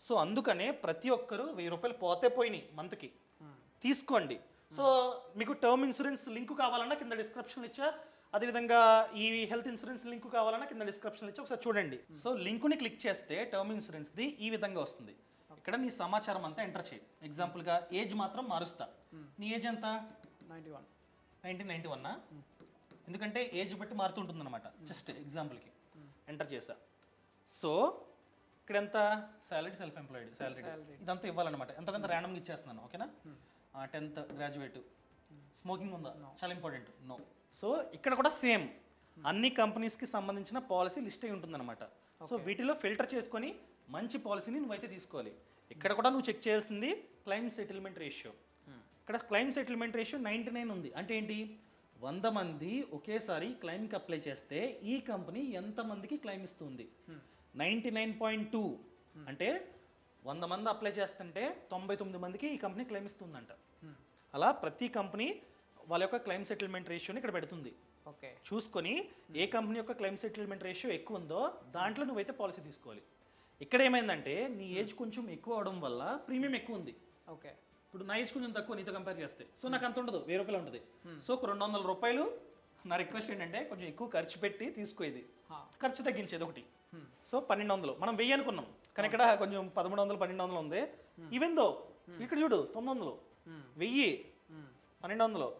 సో అందుకనే ప్రతి ఒక్కరు ₹1000 పోతే పోయినాయి మంత్కి తీసుకోండి. సో మీకు టర్మ్ ఇన్సూరెన్స్ లింక్ కావాలన్నా కింద డిస్క్రిప్షన్ ఇచ్చా, అదేవిధంగా ఈ హెల్త్ ఇన్సూరెన్స్ లింక్ కావాలన్నా కింద డిస్క్రిప్షన్ ఇచ్చా, ఒకసారి చూడండి. సో లింకుని క్లిక్ చేస్తే టర్మ్ ఇన్సూరెన్స్ది ఈ విధంగా వస్తుంది. ఇక్కడ నీ సమాచారం అంతా ఎంటర్ చేయి. ఎగ్జాంపుల్గా ఏజ్ మాత్రం మారుస్తా. నీ ఏజ్ ఎంత? 91. 1991. ఎందుకంటే ఏజ్ బట్టి మారుతుంటుంది అనమాట. జస్ట్ ఎగ్జాంపుల్కి ఎంటర్ చేసా. సో ఇక్కడ ఎంత? సాలరీ, సెల్ఫ్ ఎంప్లాయిడ్, సాలరీ ఇదంతా ఇవ్వాలన్నమాట. ఎంతకంత ర్యాండమ్గా ఇచ్చేస్తున్నాను. ఓకేనా? 10th graduate. స్మోకింగ్ ఉందా? చాలా ఇంపార్టెంట్. నో. సో ఇక్కడ కూడా సేమ్ అన్ని కంపెనీస్కి సంబంధించిన పాలసీ లిస్ట్ అయి ఉంటుందన్నమాట. సో వీటిలో ఫిల్టర్ చేసుకొని మంచి పాలసీని నువ్వైతే తీసుకోవాలి. ఇక్కడ కూడా నువ్వు చెక్ చేయాల్సింది క్లైమ్ సెటిల్మెంట్ రేషియో. ఇక్కడ క్లైమ్ సెటిల్మెంట్ రేషియో 99 ఉంది. అంటే ఏంటి? 100 మంది ఒకేసారి క్లైమ్కి అప్లై చేస్తే ఈ కంపెనీ ఎంతమందికి క్లైమ్ ఇస్తుంది? 99.2. అంటే 100 మంది అప్లై చేస్తుంటే 99 మందికి ఈ కంపెనీ క్లైమ్ ఇస్తుందంట. అలా ప్రతి కంపెనీ వాళ్ళ యొక్క క్లైమ్ సెటిల్మెంట్ రేషియోని ఇక్కడ పెడుతుంది. ఓకే. చూసుకొని ఏ కంపెనీ యొక్క క్లైమ్ సెటిల్మెంట్ రేషియో ఎక్కువ ఉందో దాంట్లో నువ్వైతే పాలసీ తీసుకోవాలి. ఇక్కడ ఏమైందంటే నీ ఏజ్ కొంచెం ఎక్కువ అవడం వల్ల ప్రీమియం ఎక్కువ ఉంది. ఓకే. ఇప్పుడు నా ఏజ్ కొంచెం తక్కువ నీతో కంపేర్ చేస్తే. సో నాకు అంత ఉండదు, ₹1000 ఉంటుంది. సో ఒక ₹200. నా రిక్వెస్ట్ ఏంటంటే కొంచెం ఎక్కువ ఖర్చు పెట్టి తీసుకో. ఇది ఖర్చు తగ్గించేది ఒకటి. సో 1200 మనం 1000 అనుకున్నాం, కానీ ఇక్కడ కొంచెం 1300, 1200 ఉంది. ఈవెన్ దో ఇక్కడ చూడు 900, 1000, 1200.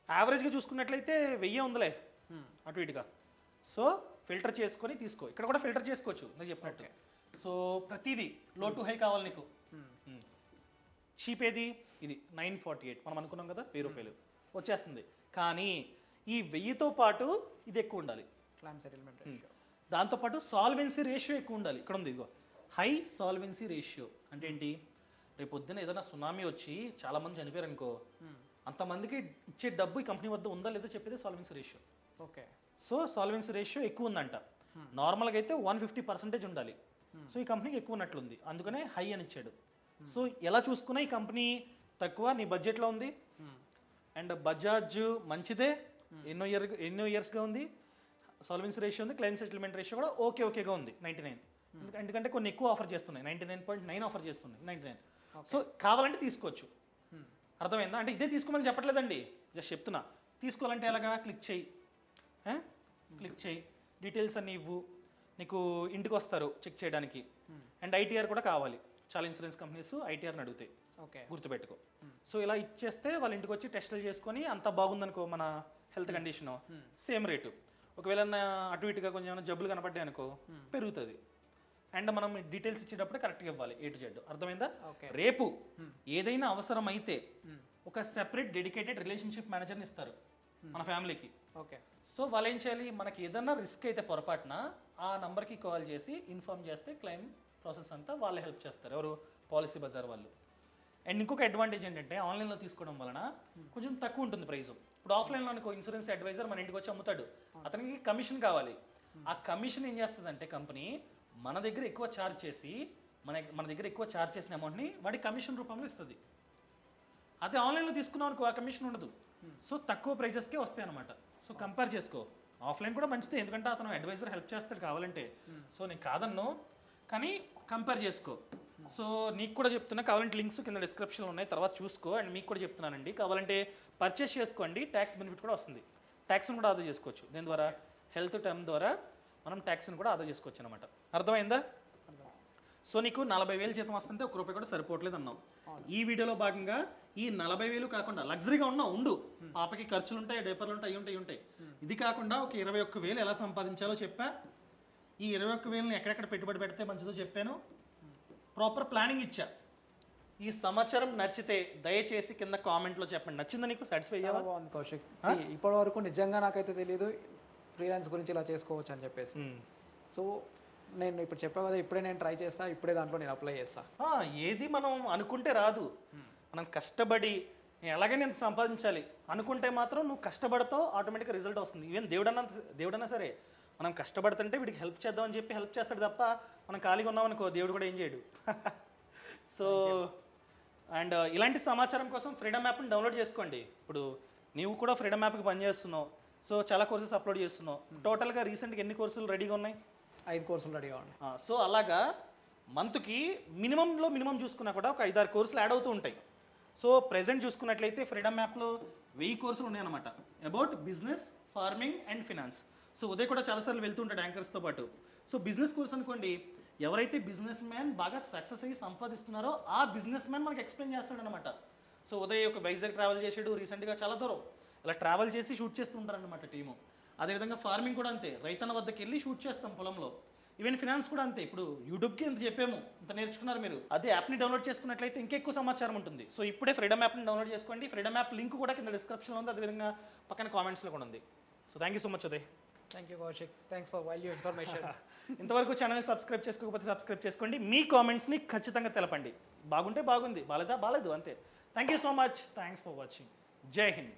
యావరేజ్గా చూసుకున్నట్లయితే 1000 ఉందిలే అటు ఇటుగా. సో ఫిల్టర్ చేసుకొని తీసుకో. ఇక్కడ కూడా ఫిల్టర్ చేసుకోవచ్చు నాకు చెప్పినట్టు. సో ప్రతిదీ లో టు హై కావాలి నీకు. చీప్ ఏది? ఇది 948 మనం అనుకున్నాం కదా, ₹1000 వచ్చేస్తుంది. కానీ ఈ 1000తో పాటు ఇది ఎక్కువ ఉండాలి. Claim settlement ratio. దాంతోపాటు సాల్వెన్సీ రేషియో ఎక్కువ ఉండాలి. ఇక్కడ ఉంది ఇదిగో, హై సాల్వెన్సీ రేషియో. అంటే ఏంటి? రేపు పొద్దున ఏదైనా సునామీ వచ్చి చాలామంది చనిపోయారు అనుకో, అంతమందికి ఇచ్చే డబ్బు ఈ కంపెనీ వద్ద ఉందా లేదా చెప్పేది solvency ratio. Okay. So solvency ratio ఎక్కువ ఉందంట. నార్మల్గా అయితే 150% ఉండాలి. సో ఈ కంపెనీకి ఎక్కువ ఉన్నట్లుంది, అందుకనే హై అని ఇచ్చాడు. సో ఎలా చూసుకున్నా ఈ కంపెనీ తక్కువ నీ బడ్జెట్లో ఉంది. అండ్ బజాజ్ మంచిదే, ఎన్నో ఇయర్స్గా ఉంది. సాల్వెన్సీ రేషియో ఉంది, క్లైమ్ సెటిల్మెంట్ రేషియో కూడా ఓకేగా ఉంది 99. ఎందుకంటే కొన్ని ఎక్కువ ఆఫర్ చేస్తున్నాయి, 99.9 ఆఫర్ చేస్తున్నాయి 99. సో కావాలంటే తీసుకోవచ్చు. అర్థమైందా? అంటే ఇదే తీసుకోమని చెప్పట్లేదండి, జస్ట్ చెప్తున్నా. తీసుకోవాలంటే ఎలాగా? క్లిక్ చేయి, డీటెయిల్స్ అన్ని ఇవ్వు, నీకు ఇంటికి వస్తారు చెక్ చేయడానికి. అండ్ ఐటీఆర్ కూడా కావాలి. చాలా ఇన్సూరెన్స్ కంపెనీస్ ఐటీఆర్ని అడుగుతాయి, ఓకే, గుర్తుపెట్టుకో. సో ఇలా ఇచ్చేస్తే వాళ్ళ ఇంటికి వచ్చి టెస్టులు చేసుకొని అంతా బాగుందనుకో మన హెల్త్ కండిషను, సేమ్ రేటు. ఒకవేళ అటు ఇటుగా కొంచెం ఏమైనా జబ్బులు కనపడ్డాయి అనుకో పెరుగుతుంది. అండ్ మనం డీటెయిల్స్ ఇచ్చేటప్పుడు కరెక్ట్గా ఇవ్వాలి, A to Z. అర్థమైందా? రేపు ఏదైనా అవసరం అయితే ఒక సెపరేట్ డెడికేటెడ్ రిలేషన్షిప్ మేనేజర్ని ఇస్తారు మన ఫ్యామిలీకి. ఓకే. సో వాళ్ళు ఏం చేయాలి? మనకి ఏదైనా రిస్క్ అయితే పొరపాటున ఆ నంబర్కి కాల్ చేసి ఇన్ఫార్మ్ చేస్తే క్లెయిమ్ ప్రాసెస్ అంతా వాళ్ళు హెల్ప్ చేస్తారు. ఎవరు? పాలసీ బజార్ వాళ్ళు. అండ్ ఇంకొక అడ్వాంటేజ్ ఏంటంటే ఆన్లైన్లో తీసుకోవడం వలన కొంచెం తక్కువ ఉంటుంది ప్రైస్. ఇప్పుడు ఆఫ్లైన్లో అనుకో ఇన్సూరెన్స్ అడ్వైజర్ మన ఇంటికి వచ్చి అమ్ముతాడు, అతనికి కమిషన్ కావాలి. ఆ కమిషన్ ఏం చేస్తుందంటే కంపెనీ మన దగ్గర ఎక్కువ ఛార్జ్ చేసి మన దగ్గర ఎక్కువ ఛార్జ్ చేసిన అమౌంట్ని వాడి కమిషన్ రూపంలో ఇస్తుంది. అదే ఆన్లైన్లో తీసుకున్నాం అనుకో ఆ కమిషన్ ఉండదు. సో తక్కువ ప్రైజెస్కే వస్తాయి అనమాట. సో కంపేర్ చేసుకో. ఆఫ్లైన్ కూడా మంచిదే, ఎందుకంటే అతను అడ్వైజర్ హెల్ప్ చేస్తాడు కావాలంటే. సో నేను కాదన్ను, కానీ కంపేర్ చేసుకో. సో నీకు కూడా చెప్తున్నా, కావాలంటే లింక్స్ కింద డిస్క్రిప్షన్లో ఉన్నాయి, తర్వాత చూసుకో. అండ్ మీకు కూడా చెప్తున్నానండి, కావాలంటే పర్చేస్ చేసుకోండి, ట్యాక్స్ బెనిఫిట్ కూడా వస్తుంది. ట్యాక్స్ని కూడా ఆదా చేసుకోవచ్చు. దీని ద్వారా హెల్త్ టర్మ్ ద్వారా మనం ట్యాక్స్ని కూడా ఆదా చేసుకోవచ్చు అనమాట. అర్థమైందా? సో నీకు 40,000 జీతం వస్తుంటే ₹1 కూడా సరిపోవట్లేదు అన్నావు. ఈ వీడియోలో భాగంగా ఈ 40,000 కాకుండా లగ్జరీగా ఉండు, పాపకి ఖర్చులు ఉంటాయి, డైపర్లు ఉంటాయి, అవి ఉంటాయి. ఇది కాకుండా ఒక 21,000 ఎలా సంపాదించాలో చెప్పా. ఈ 21,000ని ఎక్కడెక్కడ పెట్టుబడి పెడితే మంచిదో చెప్పాను. ప్రాపర్ ప్లానింగ్ ఇచ్చా. ఈ సమాచారం నచ్చితే దయచేసి కింద కామెంట్లో చెప్పండి. నచ్చిందా నీకు? సాటిస్ఫై అయ్యావా? బాగుంది కౌశిక్. ఇప్పటి వరకు నిజంగా నాకైతే తెలియదు ఫ్రీలాన్స్ గురించి ఇలా చేసుకోవచ్చు అని చెప్పేసి. సో నేను ఇప్పుడు చెప్పా కదా, ఇప్పుడే నేను ట్రై చేస్తా, ఇప్పుడే దాంట్లో నేను అప్లై చేస్తా. ఏది మనం అనుకుంటే రాదు, మనం కష్టపడి నేను ఎలాగైనా ఎంత సంపాదించాలి అనుకుంటే మాత్రం నువ్వు కష్టపడతావు, ఆటోమేటిక్గా రిజల్ట్ వస్తుంది. ఈవెన్ దేవుడన్నా సరే మనం కష్టపడుతుంటే వీడికి హెల్ప్ చేద్దామని చెప్పి హెల్ప్ చేస్తాడు తప్ప మనం ఖాళీగా ఉన్నామనుకో దేవుడు కూడా ఏం చేయడు. సో అండ్ ఇలాంటి సమాచారం కోసం ఫ్రీడమ్ యాప్ని డౌన్లోడ్ చేసుకోండి. ఇప్పుడు నీవు కూడా ఫ్రీడమ్ యాప్కి పనిచేస్తున్నావు, సో చాలా కోర్సెస్ అప్లోడ్ చేస్తున్నావు. టోటల్గా రీసెంట్గా ఎన్ని కోర్సులు రెడీగా ఉన్నాయి? 5 కోర్సులు రెడీగా ఉన్నాయి. సో అలాగా మంత్కి మినిమం చూసుకున్నా కూడా ఒక 5-6 కోర్సులు యాడ్ అవుతూ ఉంటాయి. సో ప్రెజెంట్ చూసుకున్నట్లయితే ఫ్రీడమ్ యాప్లో 1000 కోర్సులు ఉన్నాయన్నమాట about business, farming and finance. So Uday కూడా చాలాసార్లు వెళ్తూ ఉంటాడు యాంకర్స్తో పాటు. సో బిజినెస్ కోర్స్ అనుకోండి, ఎవరైతే బిజినెస్ మ్యాన్ బాగా సక్సెస్ అయ్యి సంపాదిస్తున్నారో ఆ బిజినెస్ మ్యాన్ మనకి ఎక్స్ప్లెయిన్ చేస్తాడనమాట. సో ఉదయ్ ఒక వైజాగ్ ట్రావెల్ చేసాడు రీసెంట్గా, చాలా దూరం ఇలా ట్రావెల్ చేసి షూట్ చేస్తూ ఉంటారనమాట టీము. అదేవిధంగా ఫార్మింగ్ కూడా అంతే, రైతన్న వద్దకు వెళ్ళి షూట్ చేస్తాం పొలంలో. ఈవెన్ ఫినాన్స్ కూడా అంతే. ఇప్పుడు యూట్యూబ్కి ఎంత చెప్పాము, ఇంత నేర్చుకున్నారు మీరు. అదే యాప్ని డౌన్లోడ్ చేసుకున్నట్లయితే ఇంకెక్కువ సమాచారం ఉంటుంది. సో ఇప్పుడే ఫ్రీడమ్ యాప్ని డౌన్లోడ్ చేసుకోండి. ఫ్రీడమ్ యాప్ లింక్ కూడా కింద డిస్క్రిప్షన్లో ఉంది, అదేవిధంగా పక్కన కామెంట్స్లో కూడా ఉంది. So thank you so much Uday. Thank you Kaushik, thanks for value information. ఇంతవరకు ఛానల్ని సబ్స్క్రైబ్ చేసుకోకపోతే సబ్స్క్రైబ్ చేసుకోండి. మీ కామెంట్స్ని ఖచ్చితంగా తెలపండి. బాగుంటే బాగుంది, బాలేదా బాలేదు, అంతే. Thank you so much, thanks for watching. జై హింద్.